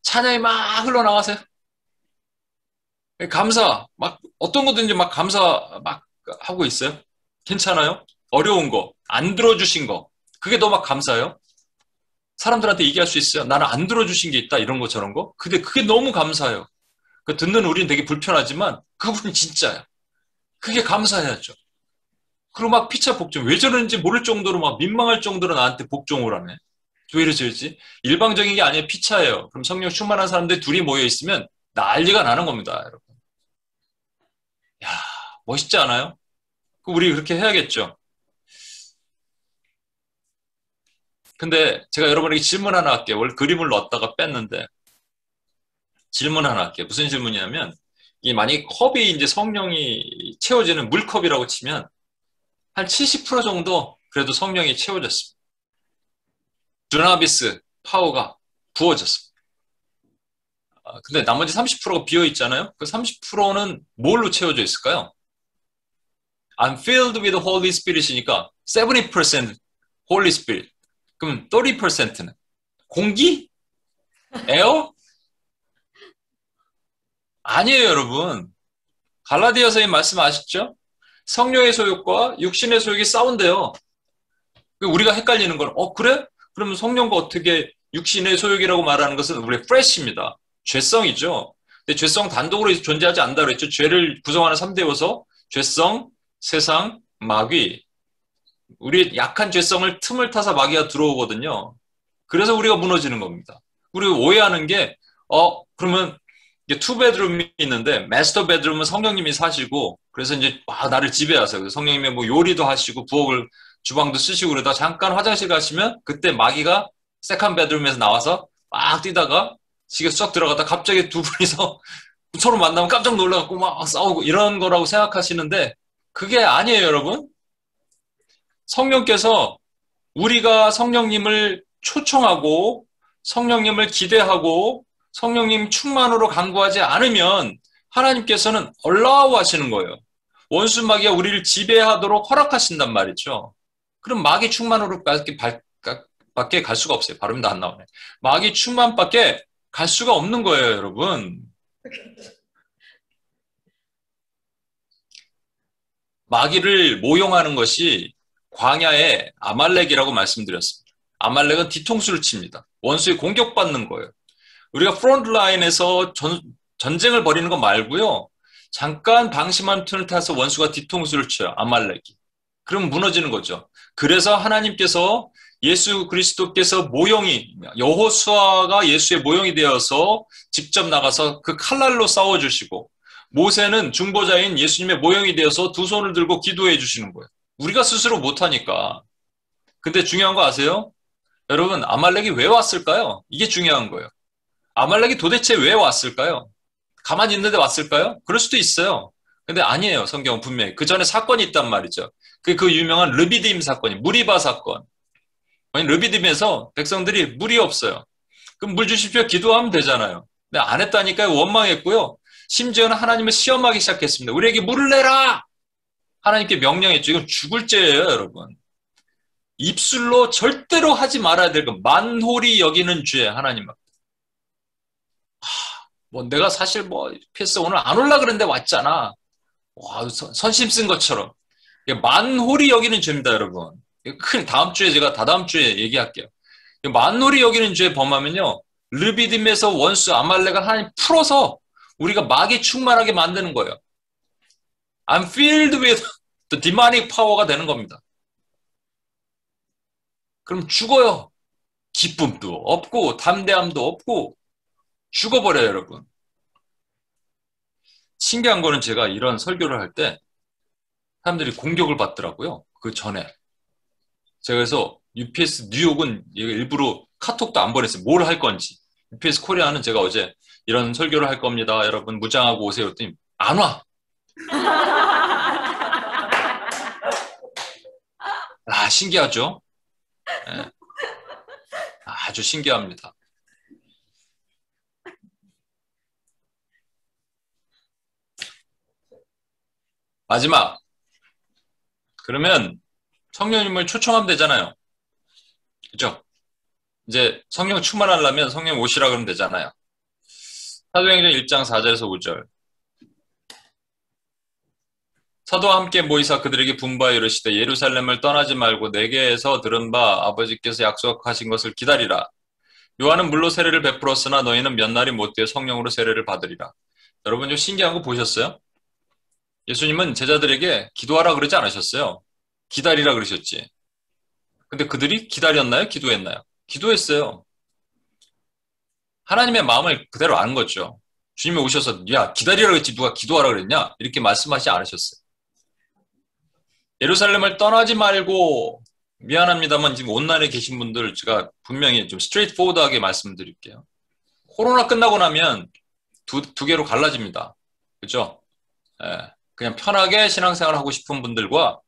찬양이 막 흘러나가세요? 감사, 막, 어떤 거든지 막 감사 막 하고 있어요? 괜찮아요? 어려운 거, 안 들어주신 거, 그게 더 막 감사해요? 사람들한테 얘기할 수 있어요? 나는 안 들어주신 게 있다, 이런 거 저런 거? 근데 그게 너무 감사해요. 그 듣는 우리는 되게 불편하지만, 그분이 진짜야. 그게 감사해야죠. 그리고 막 피차 복종, 왜 저러는지 모를 정도로 막 민망할 정도로 나한테 복종을 하네. 왜 이러지? 일방적인 게 아니에요. 피차예요. 그럼 성령 충만한 사람들 둘이 모여 있으면 난리가 나는 겁니다, 여러분. 야, 멋있지 않아요? 우리 그렇게 해야겠죠. 근데 제가 여러분에게 질문 하나 할게요. 원래 그림을 넣었다가 뺐는데 질문 하나 할게요. 무슨 질문이냐면 이 만약에 컵이 이제 성령이 채워지는 물컵이라고 치면 한 70% 정도 그래도 성령이 채워졌습니다. 두나비스 파워가 부어졌습니다. 근데 나머지 30%가 비어 있잖아요. 그 30%는 뭘로 채워져 있을까요? I'm filled with the Holy Spirit이니까 70% Holy Spirit. 그럼 30%는 공기? 에어? 아니에요, 여러분. 갈라디아서의 말씀 아시죠? 성령의 소욕과 육신의 소욕이 싸운대요. 우리가 헷갈리는 건, 그래? 그러면 성령과 어떻게 육신의 소욕이라고 말하는 것은 우리의 flesh입니다. 죄성이죠. 근데 죄성 단독으로 존재하지 않는다 그랬죠. 죄를 구성하는 3대 요소, 죄성, 세상, 마귀. 우리의 약한 죄성을 틈을 타서 마귀가 들어오거든요. 그래서 우리가 무너지는 겁니다. 우리가 오해하는 게, 그러면 이게 투 베드룸이 있는데, 마스터 베드룸은 성령님이 사시고, 그래서 이제, 나를 지배하세요. 그래서 성령님이 뭐 요리도 하시고, 부엌을, 주방도 쓰시고, 그러다 잠깐 화장실 가시면, 그때 마귀가 세컨 베드룸에서 나와서 막 뛰다가, 집에 쏙 들어갔다 갑자기 두 분이서 서로 만나면 깜짝 놀라갖고 막 싸우고 이런 거라고 생각하시는데, 그게 아니에요, 여러분. 성령께서 우리가 성령님을 초청하고 성령님을 기대하고 성령님 충만으로 간구하지 않으면 하나님께서는 allow 하시는 거예요. 원수 마귀가 우리를 지배하도록 허락하신단 말이죠. 그럼 마귀 충만으로 밖에 갈 수가 없어요. 발음도 안 나오네. 마귀 충만밖에 갈 수가 없는 거예요, 여러분. 마귀를 모용하는 것이 광야의 아말렉이라고 말씀드렸습니다. 아말렉은 뒤통수를 칩니다. 원수에 공격받는 거예요. 우리가 프론트 라인에서 전쟁을 벌이는 거 말고요. 잠깐 방심한 틈을 타서 원수가 뒤통수를 쳐요. 아말렉이. 그럼 무너지는 거죠. 그래서 하나님께서 예수 그리스도께서 여호수아가 예수의 모형이 되어서 직접 나가서 그 칼날로 싸워주시고, 모세는 중보자인 예수님의 모형이 되어서 두 손을 들고 기도해 주시는 거예요. 우리가 스스로 못하니까. 근데 중요한 거 아세요? 여러분, 아말렉이 왜 왔을까요? 이게 중요한 거예요. 아말렉이 도대체 왜 왔을까요? 가만히 있는데 왔을까요? 그럴 수도 있어요. 근데 아니에요. 성경은 분명히. 그 전에 사건이 있단 말이죠. 그 유명한 르비딤 사건이, 무리바 사건. 르비딤에서 백성들이 물이 없어요. 그럼 물 주십시오. 기도하면 되잖아요. 근데 안 했다니까요. 원망했고요. 심지어는 하나님을 시험하기 시작했습니다. 우리에게 물을 내라! 하나님께 명령했죠. 이건 죽을 죄예요, 여러분. 입술로 절대로 하지 말아야 될 것. 만홀히 여기는 죄, 하나님 앞에. 내가 사실 PS 오늘 안 올라 그랬는데 왔잖아. 와, 선심 쓴 것처럼. 만홀히 여기는 죄입니다, 여러분. 다음 주에 제가 다다음 주에 얘기할게요. 만홀히 여기는 죄 범하면요. 르비딤에서 원수 아말렉을 하나님 풀어서 우리가 마귀 충만하게 만드는 거예요. I'm filled with the demonic power가 되는 겁니다. 그럼 죽어요. 기쁨도 없고 담대함도 없고 죽어버려요, 여러분. 신기한 거는 제가 이런 설교를 할 때 사람들이 공격을 받더라고요. 그 전에. 제가 그래서 UPS 뉴욕은 일부러 카톡도 안 보냈어요. 뭘 할 건지. UPS 코리아는 제가 어제 이런 설교를 할 겁니다. 여러분 무장하고 오세요. 했더니 안 와. 신기하죠? 네. 아주 신기합니다. 마지막. 그러면 성령님을 초청하면 되잖아요. 그죠? 이제 성령 충만하려면 성령 오시라 그러면 되잖아요. 사도행전 1장 4절에서 5절. 사도와 함께 모이사 그들에게 분부하여 이르시되 예루살렘을 떠나지 말고 내게에서 들은 바 아버지께서 약속하신 것을 기다리라. 요한은 물로 세례를 베풀었으나 너희는 몇 날이 못 되어 성령으로 세례를 받으리라. 여러분 좀 신기한 거 보셨어요? 예수님은 제자들에게 기도하라 그러지 않으셨어요. 기다리라 그러셨지. 근데 그들이 기다렸나요? 기도했나요? 기도했어요. 하나님의 마음을 그대로 아는 거죠. 주님이 오셔서 야 기다리라 그랬지 누가 기도하라 그랬냐? 이렇게 말씀하지 않으셨어요. 예루살렘을 떠나지 말고 미안합니다만 지금 온라인에 계신 분들 제가 분명히 좀 스트레이트 포워드하게 말씀드릴게요. 코로나 끝나고 나면 두 개로 갈라집니다. 그죠? 그냥 편하게 신앙생활 하고 싶은 분들과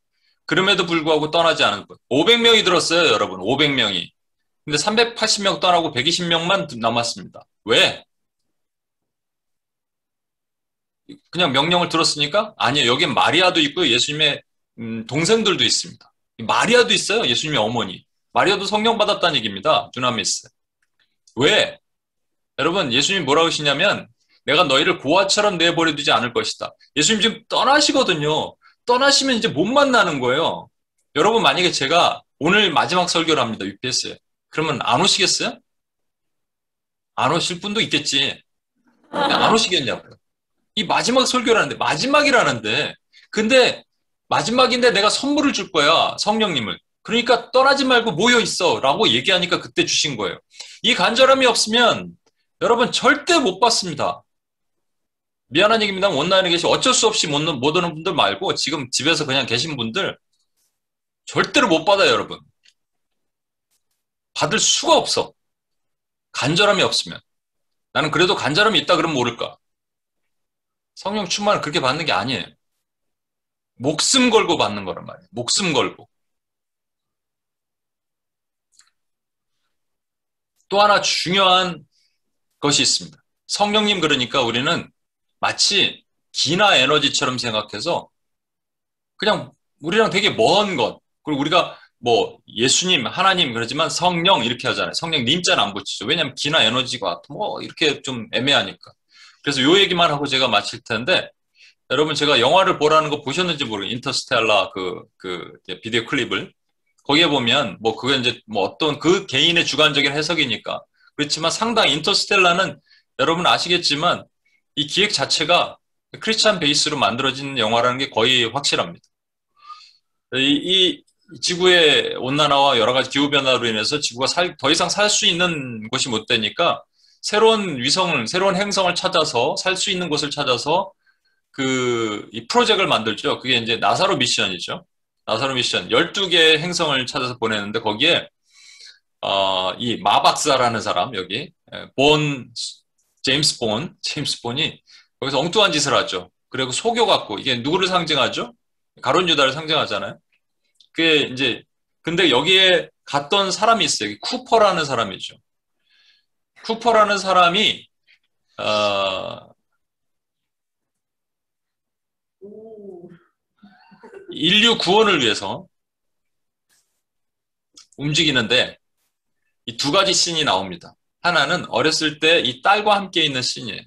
그럼에도 불구하고 떠나지 않은 분. 500명이 들었어요, 여러분. 500명이. 근데 380명 떠나고 120명만 남았습니다. 왜? 그냥 명령을 들었으니까? 아니에요. 여긴 마리아도 있고요. 예수님의 동생들도 있습니다. 마리아도 있어요. 예수님의 어머니. 마리아도 성령 받았다는 얘기입니다. 두나미스. 왜? 여러분, 예수님이 뭐라고 하시냐면 내가 너희를 고아처럼 내버려 두지 않을 것이다. 예수님 지금 떠나시거든요. 떠나시면 이제 못 만나는 거예요. 여러분 만약에 제가 오늘 마지막 설교를 합니다. UPS에. 그러면 안 오시겠어요? 안 오실 분도 있겠지. 안 오시겠냐고요. 이 마지막 설교를 하는데 마지막이라는데 근데 마지막인데 내가 선물을 줄 거야. 성령님을. 그러니까 떠나지 말고 모여 있어 라고 얘기하니까 그때 주신 거예요. 이 간절함이 없으면 여러분 절대 못 받습니다. 미안한 얘기입니다. 온라인에 계시 어쩔 수 없이 못 오는 분들 말고 지금 집에서 그냥 계신 분들 절대로 못 받아요, 여러분. 받을 수가 없어. 간절함이 없으면. 나는 그래도 간절함이 있다 그러면 모를까. 성령 충만을 그렇게 받는 게 아니에요. 목숨 걸고 받는 거란 말이에요. 목숨 걸고. 또 하나 중요한 것이 있습니다. 성령님 그러니까 우리는 마치 기나 에너지처럼 생각해서 그냥 우리랑 되게 먼 것. 그리고 우리가 뭐 예수님, 하나님 그러지만 성령 이렇게 하잖아요. 성령 님자는 안 붙이죠. 왜냐하면 기나 에너지가 뭐 이렇게 좀 애매하니까. 그래서 요 얘기만 하고 제가 마칠 텐데 여러분 제가 영화를 보라는 거 보셨는지 모르겠어요. 인터스텔라 비디오 클립을. 거기에 보면 뭐 그게 이제 뭐 어떤 그 개인의 주관적인 해석이니까. 그렇지만 상당히 인터스텔라는 여러분 아시겠지만 이 기획 자체가 크리스찬 베이스로 만들어진 영화라는 게 거의 확실합니다. 이 지구의 온난화와 여러 가지 기후변화로 인해서 지구가 더 이상 살 수 있는 곳이 못 되니까 새로운 위성을, 새로운 행성을 찾아서 살 수 있는 곳을 찾아서 이 프로젝트를 만들죠. 그게 이제 나사로 미션이죠. 나사로 미션. 12개의 행성을 찾아서 보내는데 거기에, 이 마박사라는 사람, 여기, 제임스 본이 거기서 엉뚱한 짓을 하죠. 그리고 속여갖고, 이게 누구를 상징하죠? 가룟 유다를 상징하잖아요. 그게 이제, 근데 여기에 갔던 사람이 있어요. 쿠퍼라는 사람이죠. 쿠퍼라는 사람이, 인류 구원을 위해서 움직이는데 이 두 가지 씬이 나옵니다. 하나는 어렸을 때 이 딸과 함께 있는 씬이에요.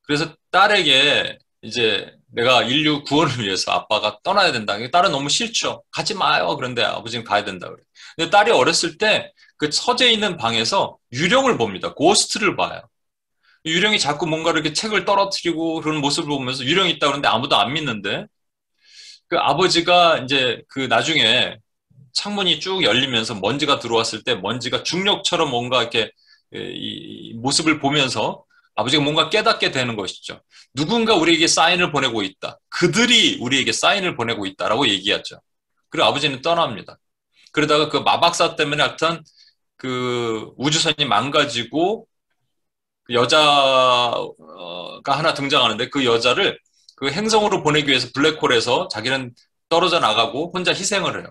그래서 딸에게 이제 내가 인류 구원을 위해서 아빠가 떠나야 된다. 딸은 너무 싫죠. 가지 마요. 그런데 아버지는 가야 된다 그래. 근데 딸이 어렸을 때 그 처제 있는 방에서 유령을 봅니다. 고스트를 봐요. 유령이 자꾸 뭔가 이렇게 책을 떨어뜨리고 그런 모습을 보면서 유령이 있다 그러는데 아무도 안 믿는데 그 아버지가 이제 그 나중에 창문이 쭉 열리면서 먼지가 들어왔을 때 먼지가 중력처럼 뭔가 이렇게 이 모습을 보면서 아버지가 뭔가 깨닫게 되는 것이죠. 누군가 우리에게 사인을 보내고 있다. 그들이 우리에게 사인을 보내고 있다라고 얘기하죠. 그리고 아버지는 떠납니다. 그러다가 그 마박사 때문에 하여튼 그 우주선이 망가지고 그 여자가 하나 등장하는데 그 여자를 그 행성으로 보내기 위해서 블랙홀에서 자기는 떨어져 나가고 혼자 희생을 해요.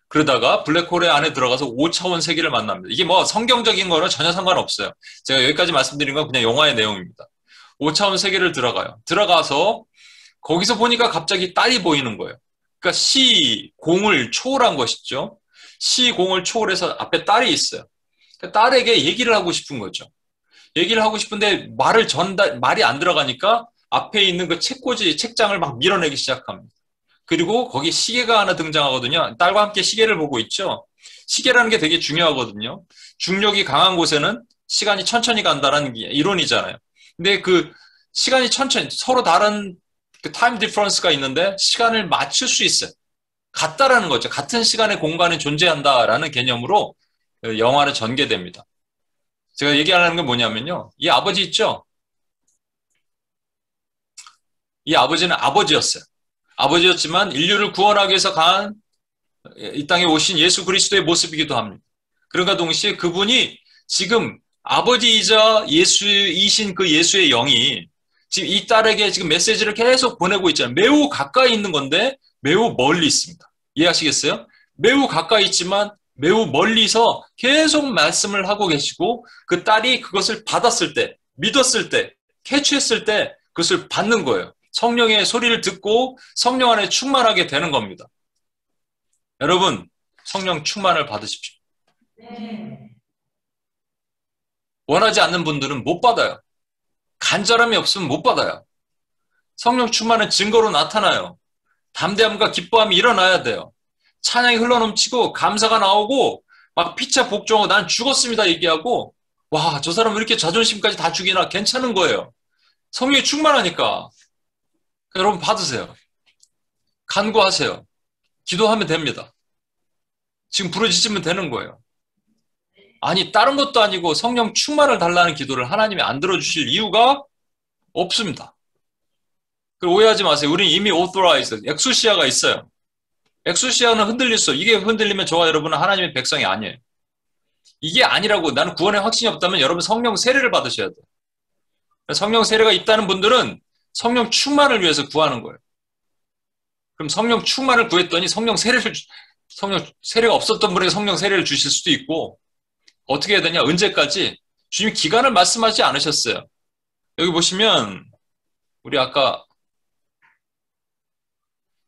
그러다가 블랙홀의 안에 들어가서 5차원 세계를 만납니다. 이게 뭐 성경적인 거는 전혀 상관없어요. 제가 여기까지 말씀드린 건 그냥 영화의 내용입니다. 5차원 세계를 들어가서 거기서 보니까 갑자기 딸이 보이는 거예요. 그러니까 시공을 초월한 것이죠. 시공을 초월해서 앞에 딸이 있어요. 그러니까 딸에게 얘기를 하고 싶은 거죠. 얘기를 하고 싶은데 말이 안 들어가니까 앞에 있는 그 책장을 막 밀어내기 시작합니다. 그리고 거기 시계가 하나 등장하거든요. 딸과 함께 시계를 보고 있죠. 시계라는 게 되게 중요하거든요. 중력이 강한 곳에는 시간이 천천히 간다는 게 이론이잖아요. 근데 그 시간이 천천히 서로 다른 그 타임 디퍼런스가 있는데 시간을 맞출 수 있어요. 같다라는 거죠. 같은 시간의 공간에 존재한다라는 개념으로 영화는 전개됩니다. 제가 얘기하려는 건 뭐냐면요. 이 아버지 있죠? 이 아버지는 아버지였어요. 아버지였지만 인류를 구원하기 위해서 이 땅에 오신 예수 그리스도의 모습이기도 합니다. 그런가 동시에 그분이 지금 아버지이자 예수이신 그 예수의 영이 지금 이 딸에게 지금 메시지를 계속 보내고 있잖아요. 매우 가까이 있는 건데 매우 멀리 있습니다. 이해하시겠어요? 매우 가까이 있지만 매우 멀리서 계속 말씀을 하고 계시고 그 딸이 그것을 받았을 때, 믿었을 때, 캐치했을 때 그것을 받는 거예요. 성령의 소리를 듣고 성령 안에 충만하게 되는 겁니다. 여러분, 성령 충만을 받으십시오. 원하지 않는 분들은 못 받아요. 간절함이 없으면 못 받아요. 성령 충만은 증거로 나타나요. 담대함과 기뻐함이 일어나야 돼요. 찬양이 흘러넘치고 감사가 나오고 막 피차 복종하고 난 죽었습니다 얘기하고 와, 저 사람 왜 이렇게 자존심까지 다 죽이나 괜찮은 거예요. 성령이 충만하니까. 여러분 받으세요. 간구하세요. 기도하면 됩니다. 지금 부르짖으면 되는 거예요. 아니 다른 것도 아니고 성령 충만을 달라는 기도를 하나님이 안 들어주실 이유가 없습니다. 오해하지 마세요. 우리는 이미 authorized, 엑수시아가 있어요. 엑수시아는 흔들릴 수 없어요. 이게 흔들리면 저와 여러분은 하나님의 백성이 아니에요. 이게 아니라고 나는 구원에 확신이 없다면 여러분 성령 세례를 받으셔야 돼요. 성령 세례가 있다는 분들은 성령 충만을 위해서 구하는 거예요. 그럼 성령 충만을 구했더니 성령 세례가 없었던 분에게 성령 세례를 주실 수도 있고 어떻게 해야 되냐? 언제까지? 주님이 기간을 말씀하지 않으셨어요. 여기 보시면 우리 아까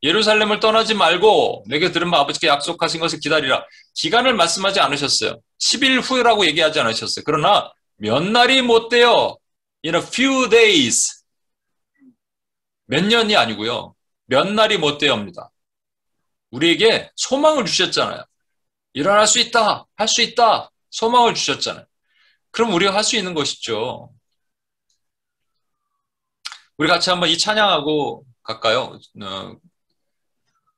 예루살렘을 떠나지 말고 내게 들은 아버지께 약속하신 것을 기다리라. 기간을 말씀하지 않으셨어요. 10일 후라고 얘기하지 않으셨어요. 그러나 몇 날이 못 돼요. In a few days. 몇 년이 아니고요. 몇 날이 못 돼요입니다. 우리에게 소망을 주셨잖아요. 일어날 수 있다. 할 수 있다. 소망을 주셨잖아요. 그럼 우리가 할 수 있는 것이죠. 우리 같이 한번 이 찬양하고 갈까요?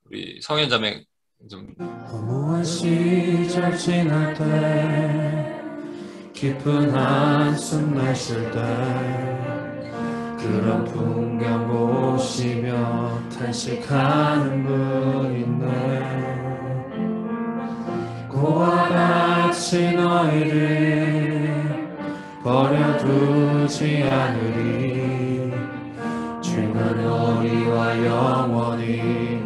우리 성현자매 좀. 허무한 시절 지날 때 깊은 한숨 내쉴 때 그런 풍경 보시며 탄식하는 분 있네. 고와 같이 너희를 버려두지 않으리. 주는 너희와 영원히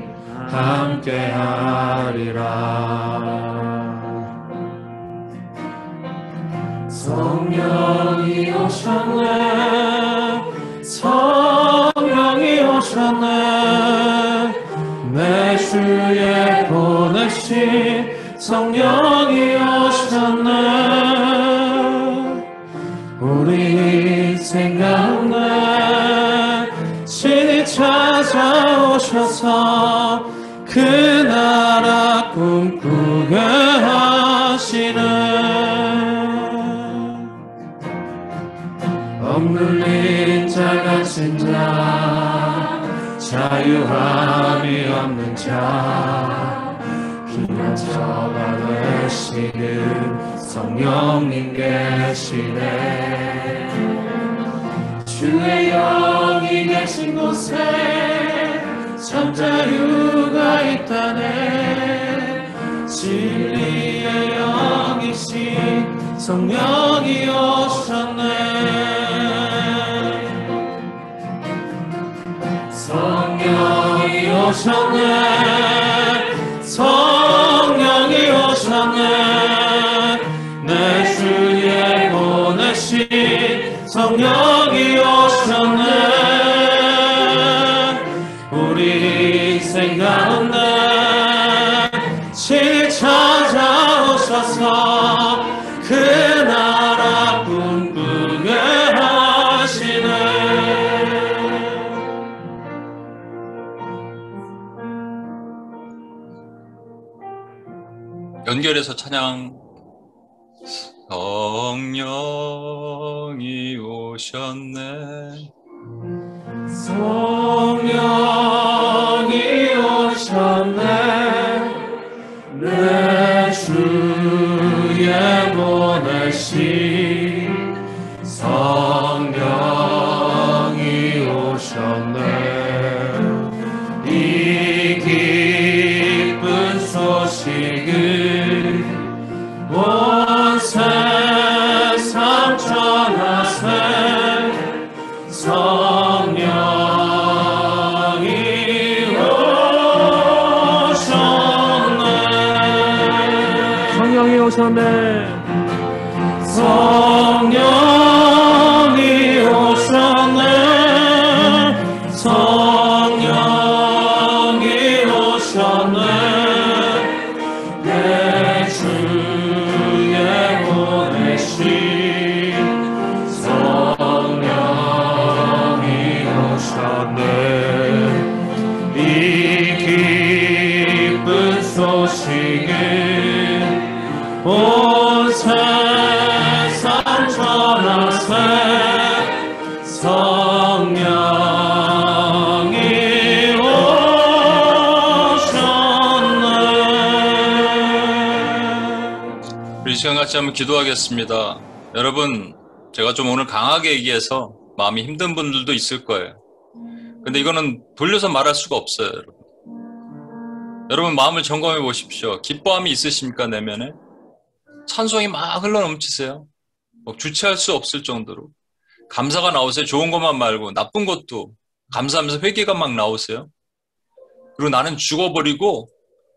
함께하리라. 성령이 오셨네. 성령이 오셨네. 내 주에 보내신 성령이 오셨네. 우리 인생 가운데 신이 찾아오셔서 그 나라 꿈꾸게 하시네. 억눌린 자 갇힌 자 자유함이 없는 자 피난처가 되시는 성령님 계시네. 주의 영이 계신 곳에 참 자유가 있다네. 진리의 영이신 성령이 오셨네. 성령이 오셨네. 성령이 오셨네. 내 주에 보내신 성령이 오셨네. 우리 인생 가운데 신이 찾아오셔서 그 나라 꿈꾸게 하시네. 연결해서 찬양. 성령이 오셨네. 성령이 오셨네. 내 주에 보내신 성령이 오셨네. 이 기쁜 소식을 온 세상 전하세. 성령이 오셨네. 성령이 오셨네. 성령이 오셨네. 성령이 오셨네. 내 주에 보내신 성령이 오셨네. 이 기쁜 소식을 온 세상 전하세. 성령이 오셨네. 우리 이 시간 같이 한번 기도하겠습니다. 여러분, 제가 좀 오늘 강하게 얘기해서 마음이 힘든 분들도 있을 거예요. 근데 이거는 돌려서 말할 수가 없어요, 여러분. 여러분 마음을 점검해 보십시오. 기뻐함이 있으십니까, 내면에? 찬송이 막 흘러넘치세요? 주체할 수 없을 정도로. 감사가 나오세요? 좋은 것만 말고 나쁜 것도 감사하면서 회개가 막 나오세요? 그리고 나는 죽어버리고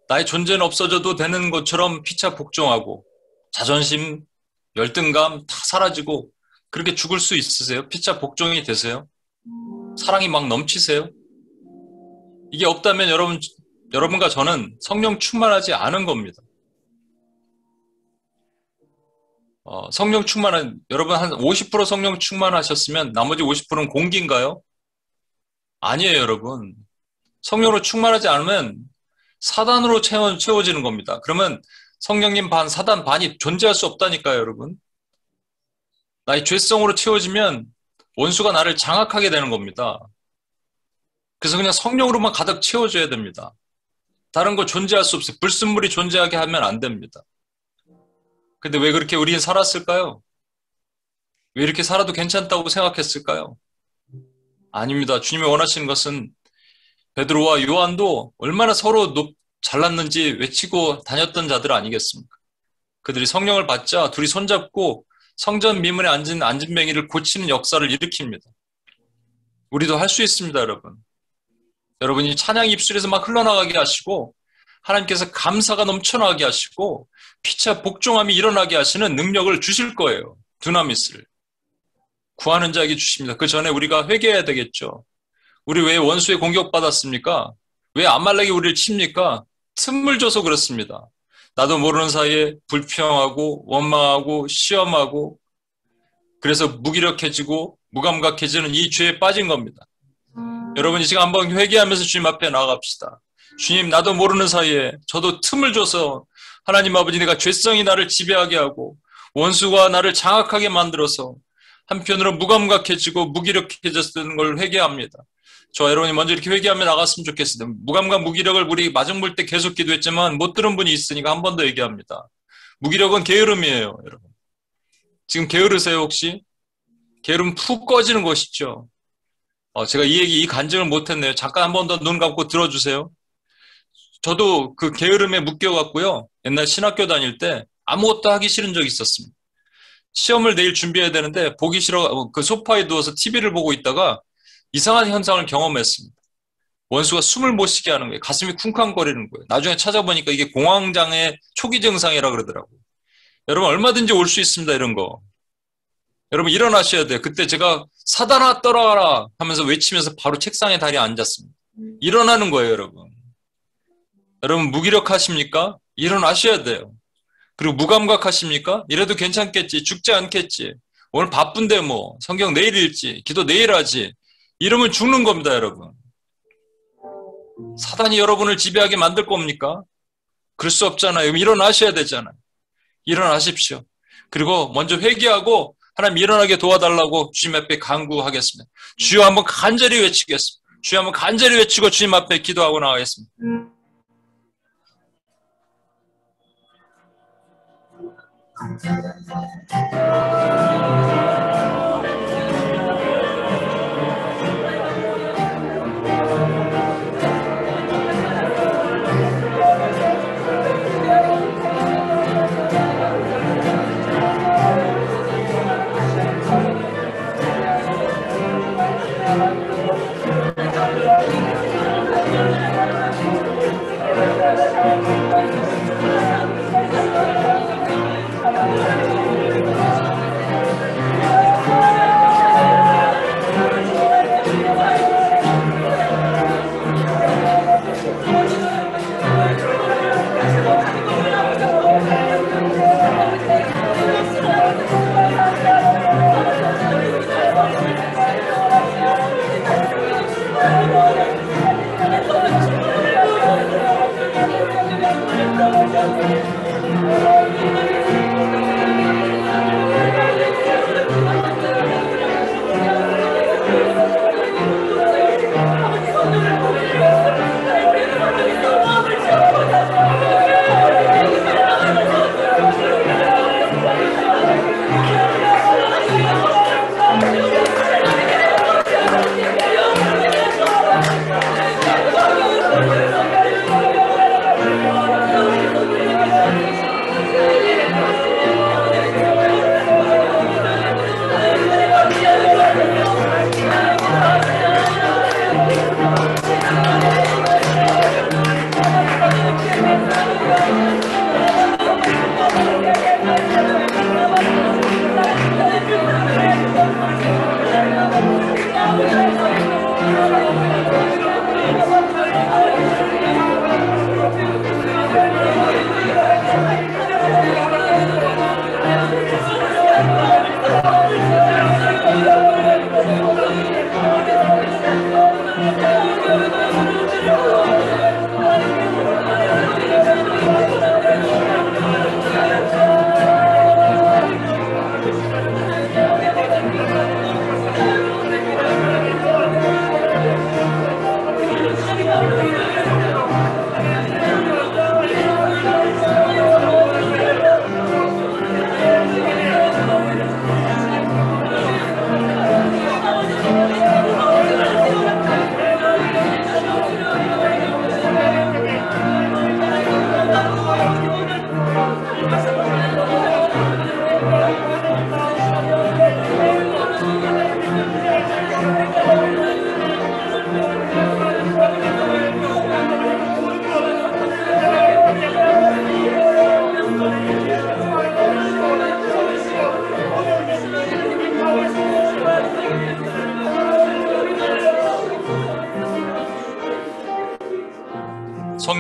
나의 존재는 없어져도 되는 것처럼 피차 복종하고 자존심, 열등감 다 사라지고 그렇게 죽을 수 있으세요? 피차 복종이 되세요? 사랑이 막 넘치세요? 이게 없다면 여러분과 저는 성령 충만하지 않은 겁니다. 성령 충만한, 여러분 한 50% 성령 충만하셨으면 나머지 50%는 공기인가요? 아니에요, 여러분. 성령으로 충만하지 않으면 사단으로 채워지는 겁니다. 그러면 성령님 반, 사단 반이 존재할 수 없다니까요, 여러분. 나의 죄성으로 채워지면 원수가 나를 장악하게 되는 겁니다. 그래서 그냥 성령으로만 가득 채워줘야 됩니다. 다른 거 존재할 수 없어요. 불순물이 존재하게 하면 안 됩니다. 근데 왜 그렇게 우리는 살았을까요? 왜 이렇게 살아도 괜찮다고 생각했을까요? 아닙니다. 주님이 원하시는 것은 베드로와 요한도 얼마나 서로 잘났는지 외치고 다녔던 자들 아니겠습니까? 그들이 성령을 받자 둘이 손잡고 성전 미문에 앉은 안진뱅이를 고치는 역사를 일으킵니다. 우리도 할 수 있습니다, 여러분. 여러분이 찬양 입술에서 막 흘러나가게 하시고 하나님께서 감사가 넘쳐나게 하시고 피차 복종함이 일어나게 하시는 능력을 주실 거예요. 두나미스를. 구하는 자에게 주십니다. 그 전에 우리가 회개해야 되겠죠. 우리 왜 원수의 공격받았습니까? 왜 아말렉이 우리를 칩니까? 틈을 줘서 그렇습니다. 나도 모르는 사이에 불평하고 원망하고 시험하고 그래서 무기력해지고 무감각해지는 이 죄에 빠진 겁니다. 여러분이 지금 한번 회개하면서 주님 앞에 나아갑시다. 주님, 나도 모르는 사이에 저도 틈을 줘서 하나님 아버지, 내가 죄성이 나를 지배하게 하고 원수가 나를 장악하게 만들어서 한편으로 무감각해지고 무기력해졌다는 걸 회개합니다. 저 여러분이 먼저 이렇게 회개하며 나갔으면 좋겠습니다. 무감각, 무기력을 우리 마중 볼 때 계속 기도했지만 못 들은 분이 있으니까 한 번 더 얘기합니다. 무기력은 게으름이에요, 여러분. 지금 게으르세요, 혹시? 게으름 푹 꺼지는 것이죠. 제가 이 간증을 못했네요. 잠깐 한 번 더 눈 감고 들어주세요. 저도 그 게으름에 묶여갖고요. 옛날 신학교 다닐 때 아무것도 하기 싫은 적이 있었습니다. 시험을 내일 준비해야 되는데 보기 싫어 그 소파에 누워서 TV를 보고 있다가 이상한 현상을 경험했습니다. 원수가 숨을 못 쉬게 하는 거예요. 가슴이 쿵쾅거리는 거예요. 나중에 찾아보니까 이게 공황장애 초기 증상이라 그러더라고요. 여러분 얼마든지 올 수 있습니다. 이런 거. 여러분 일어나셔야 돼요. 그때 제가 사단아 떠나가라 하면서 외치면서 바로 책상에 다리에 앉았습니다. 일어나는 거예요, 여러분. 여러분 무기력하십니까? 일어나셔야 돼요. 그리고 무감각하십니까? 이래도 괜찮겠지. 죽지 않겠지. 오늘 바쁜데 뭐 성경 내일 읽지. 기도 내일 하지. 이러면 죽는 겁니다, 여러분. 사단이 여러분을 지배하게 만들 겁니까? 그럴 수 없잖아요. 일어나셔야 되잖아요. 일어나십시오. 그리고 먼저 회개하고 하나님 일어나게 도와달라고 주님 앞에 간구하겠습니다. 주여 한번 간절히 외치겠습니다. 주여 한번 간절히 외치고 주님 앞에 기도하고 나가겠습니다.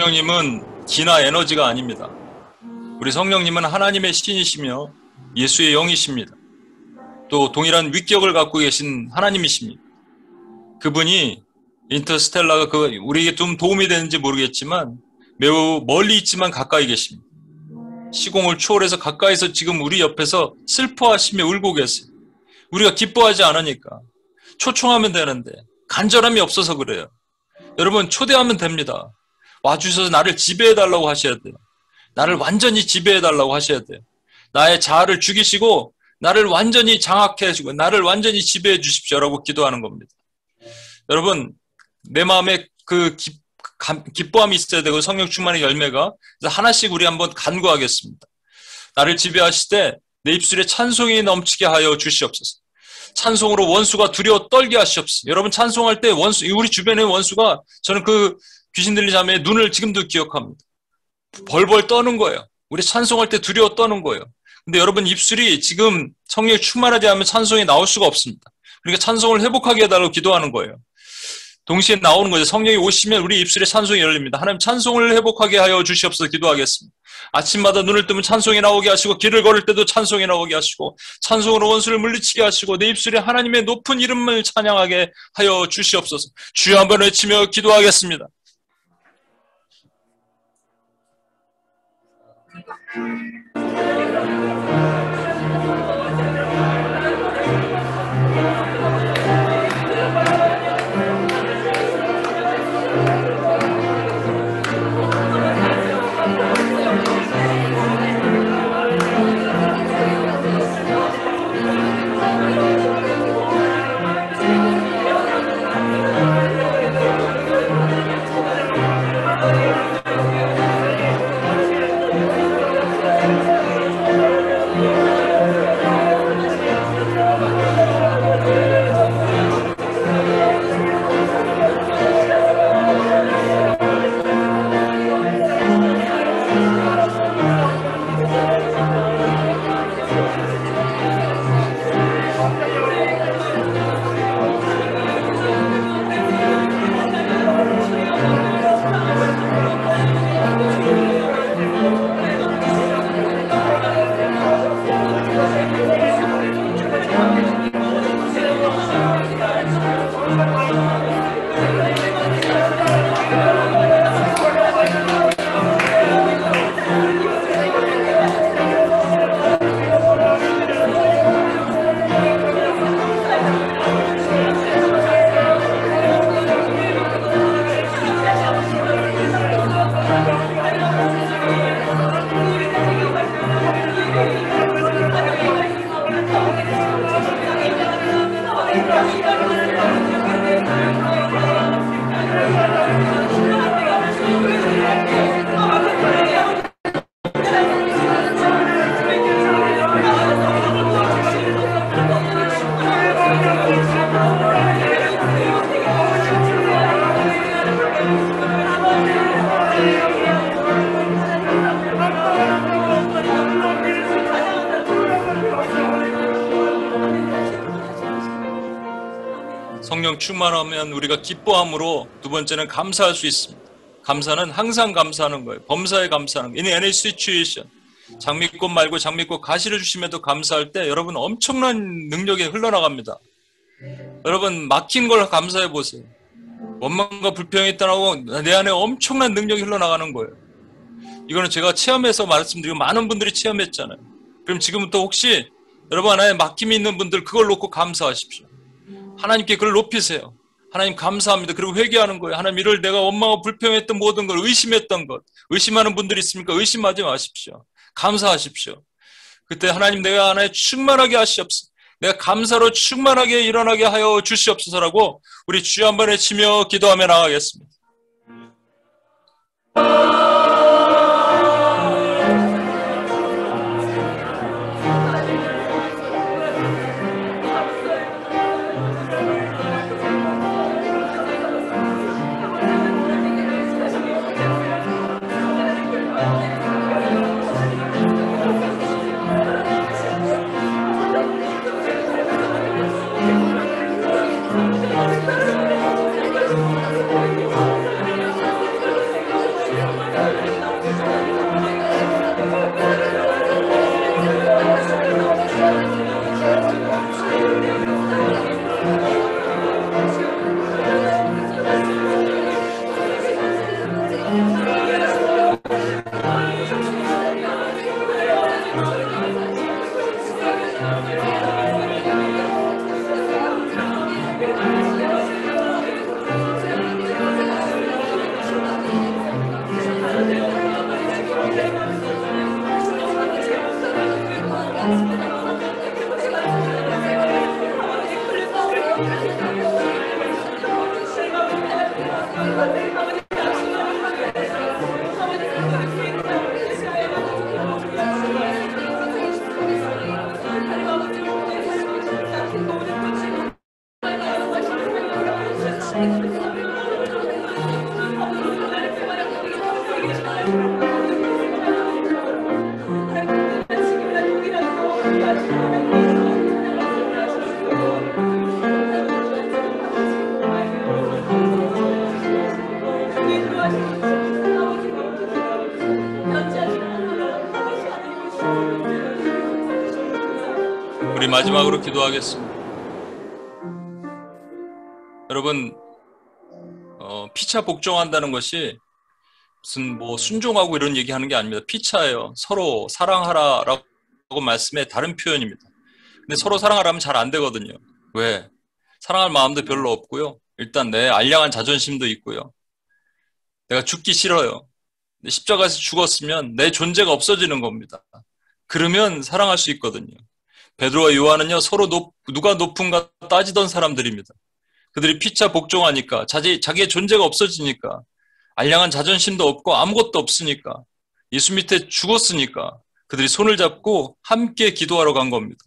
성령님은 기나 에너지가 아닙니다. 우리 성령님은 하나님의 신이시며 예수의 영이십니다. 또 동일한 위격을 갖고 계신 하나님이십니다. 그분이 인터스텔라가 우리에게 좀 도움이 되는지 모르겠지만 매우 멀리 있지만 가까이 계십니다. 시공을 초월해서 가까이서 지금 우리 옆에서 슬퍼하시며 울고 계세요. 우리가 기뻐하지 않으니까. 초청하면 되는데 간절함이 없어서 그래요. 여러분 초대하면 됩니다. 와주셔서 나를 지배해달라고 하셔야 돼요. 나를 완전히 지배해달라고 하셔야 돼요. 나의 자아를 죽이시고 나를 완전히 장악해 주시고 나를 완전히 지배해 주십시오라고 기도하는 겁니다. 여러분 내 마음에 그 기뻐함이 있어야 되고 성령 충만의 열매가. 그래서 하나씩 우리 한번 간구하겠습니다. 나를 지배하실 때 내 입술에 찬송이 넘치게 하여 주시옵소서. 찬송으로 원수가 두려워 떨게 하시옵소서. 여러분 찬송할 때 우리 주변의 원수가, 저는 그 귀신 들린 자매의 눈을 지금도 기억합니다. 벌벌 떠는 거예요. 우리 찬송할 때 두려워 떠는 거예요. 근데 여러분 입술이 지금 성령이 충만하지 않으면 찬송이 나올 수가 없습니다. 그러니까 찬송을 회복하게 해달라고 기도하는 거예요. 동시에 나오는 거죠. 성령이 오시면 우리 입술에 찬송이 열립니다. 하나님 찬송을 회복하게 하여 주시옵소서. 기도하겠습니다. 아침마다 눈을 뜨면 찬송이 나오게 하시고 길을 걸을 때도 찬송이 나오게 하시고 찬송으로 원수를 물리치게 하시고 내 입술에 하나님의 높은 이름을 찬양하게 하여 주시옵소서. 주여 한번 외치며 기도하겠습니다. 성령 충만하면 우리가 기뻐함으로 두 번째는 감사할 수 있습니다. 감사는 항상 감사하는 거예요. 범사에 감사하는 거예요. In any situation. 장미꽃 말고 장미꽃 가시를 주심에도 감사할 때 여러분 엄청난 능력이 흘러나갑니다. 여러분 막힌 걸 감사해 보세요. 원망과 불평이 떠나고 내 안에 엄청난 능력이 흘러나가는 거예요. 이거는 제가 체험해서 말씀드리고 많은 분들이 체험했잖아요. 그럼 지금부터 혹시 여러분 안에 막힘이 있는 분들 그걸 놓고 감사하십시오. 하나님께 그걸 높이세요. 하나님 감사합니다. 그리고 회개하는 거예요. 하나님 이를 내가 원망하고 불평했던 모든 걸 의심했던 것. 의심하는 분들이 있습니까? 의심하지 마십시오. 감사하십시오. 그때 하나님 내가 안에 충만하게 하시옵소서. 내가 감사로 충만하게 일어나게 하여 주시옵소서라고 우리 주여 한번 외치며 기도하며 나가겠습니다. 우리 마지막으로 기도하겠습니다. 여러분, 피차 복종한다는 것이 무슨 뭐 순종하고 이런 얘기하는 게 아닙니다. 피차예요. 서로 사랑하라라고 말씀의 다른 표현입니다. 근데 서로 사랑하라면 잘 안 되거든요. 왜? 사랑할 마음도 별로 없고요. 일단 내 알량한 자존심도 있고요. 내가 죽기 싫어요. 근데 십자가에서 죽었으면 내 존재가 없어지는 겁니다. 그러면 사랑할 수 있거든요. 베드로와 요한은요, 서로 누가 높은가 따지던 사람들입니다. 그들이 피차 복종하니까 자기의 존재가 없어지니까, 알량한 자존심도 없고 아무것도 없으니까, 예수 밑에 죽었으니까 그들이 손을 잡고 함께 기도하러 간 겁니다.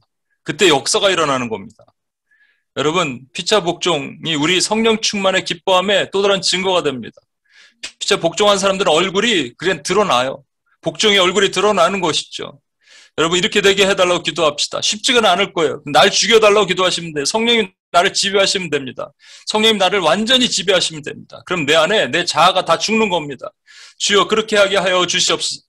그때 역사가 일어나는 겁니다. 여러분, 피차 복종이 우리 성령 충만의 기뻐함의 또 다른 증거가 됩니다. 피차 복종한 사람들은 얼굴이 그냥 드러나요. 복종의 얼굴이 드러나는 것이죠. 여러분, 이렇게 되게 해달라고 기도합시다. 쉽지는 않을 거예요. 날 죽여달라고 기도하시면 돼요. 성령님 나를 지배하시면 됩니다. 성령님 나를 완전히 지배하시면 됩니다. 그럼 내 안에 내 자아가 다 죽는 겁니다. 주여 그렇게 하게 하여 주시옵소서.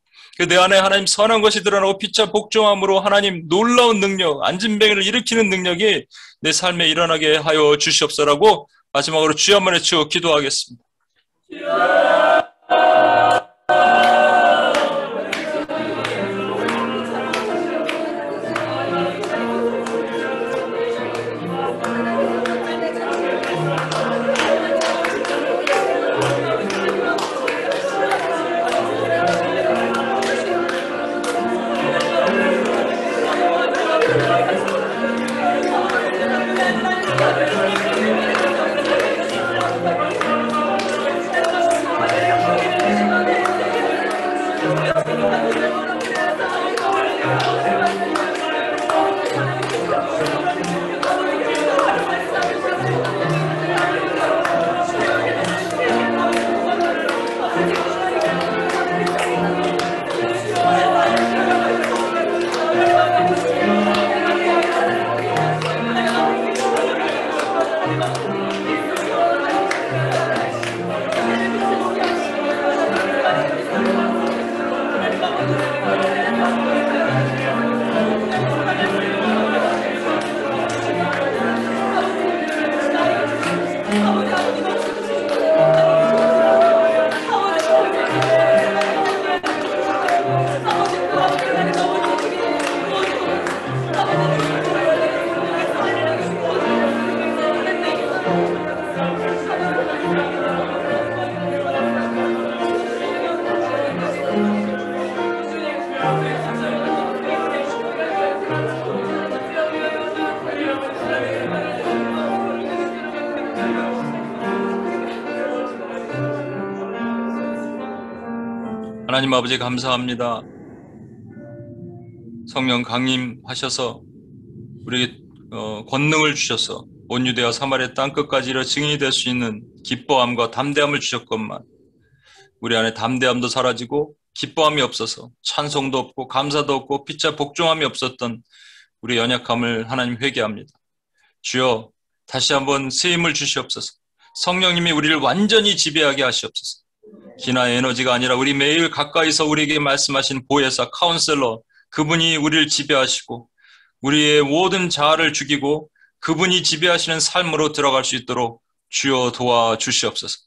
내 안에 하나님 선한 것이 드러나고 피차 복종함으로 하나님 놀라운 능력, 안진뱅이를 일으키는 능력이 내 삶에 일어나게 하여 주시옵소서라고 마지막으로 주여 한번 외치고 기도하겠습니다. 하나님 아버지 감사합니다. 성령 강림하셔서 우리에게 권능을 주셔서 온 유대와 사마리아 땅끝까지 이르러 증인이 될 수 있는 기뻐함과 담대함을 주셨건만 우리 안에 담대함도 사라지고 기뻐함이 없어서 찬송도 없고 감사도 없고 피차 복종함이 없었던 우리의 연약함을 하나님 회개합니다. 주여 다시 한번 새 힘을 주시옵소서. 성령님이 우리를 완전히 지배하게 하시옵소서. 기나 에너지가 아니라 우리 매일 가까이서 우리에게 말씀하신 보혜사 카운셀러, 그분이 우리를 지배하시고 우리의 모든 자아를 죽이고 그분이 지배하시는 삶으로 들어갈 수 있도록 주여 도와주시옵소서.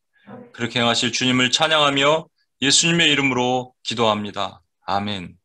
그렇게 행하실 주님을 찬양하며 예수님의 이름으로 기도합니다. 아멘.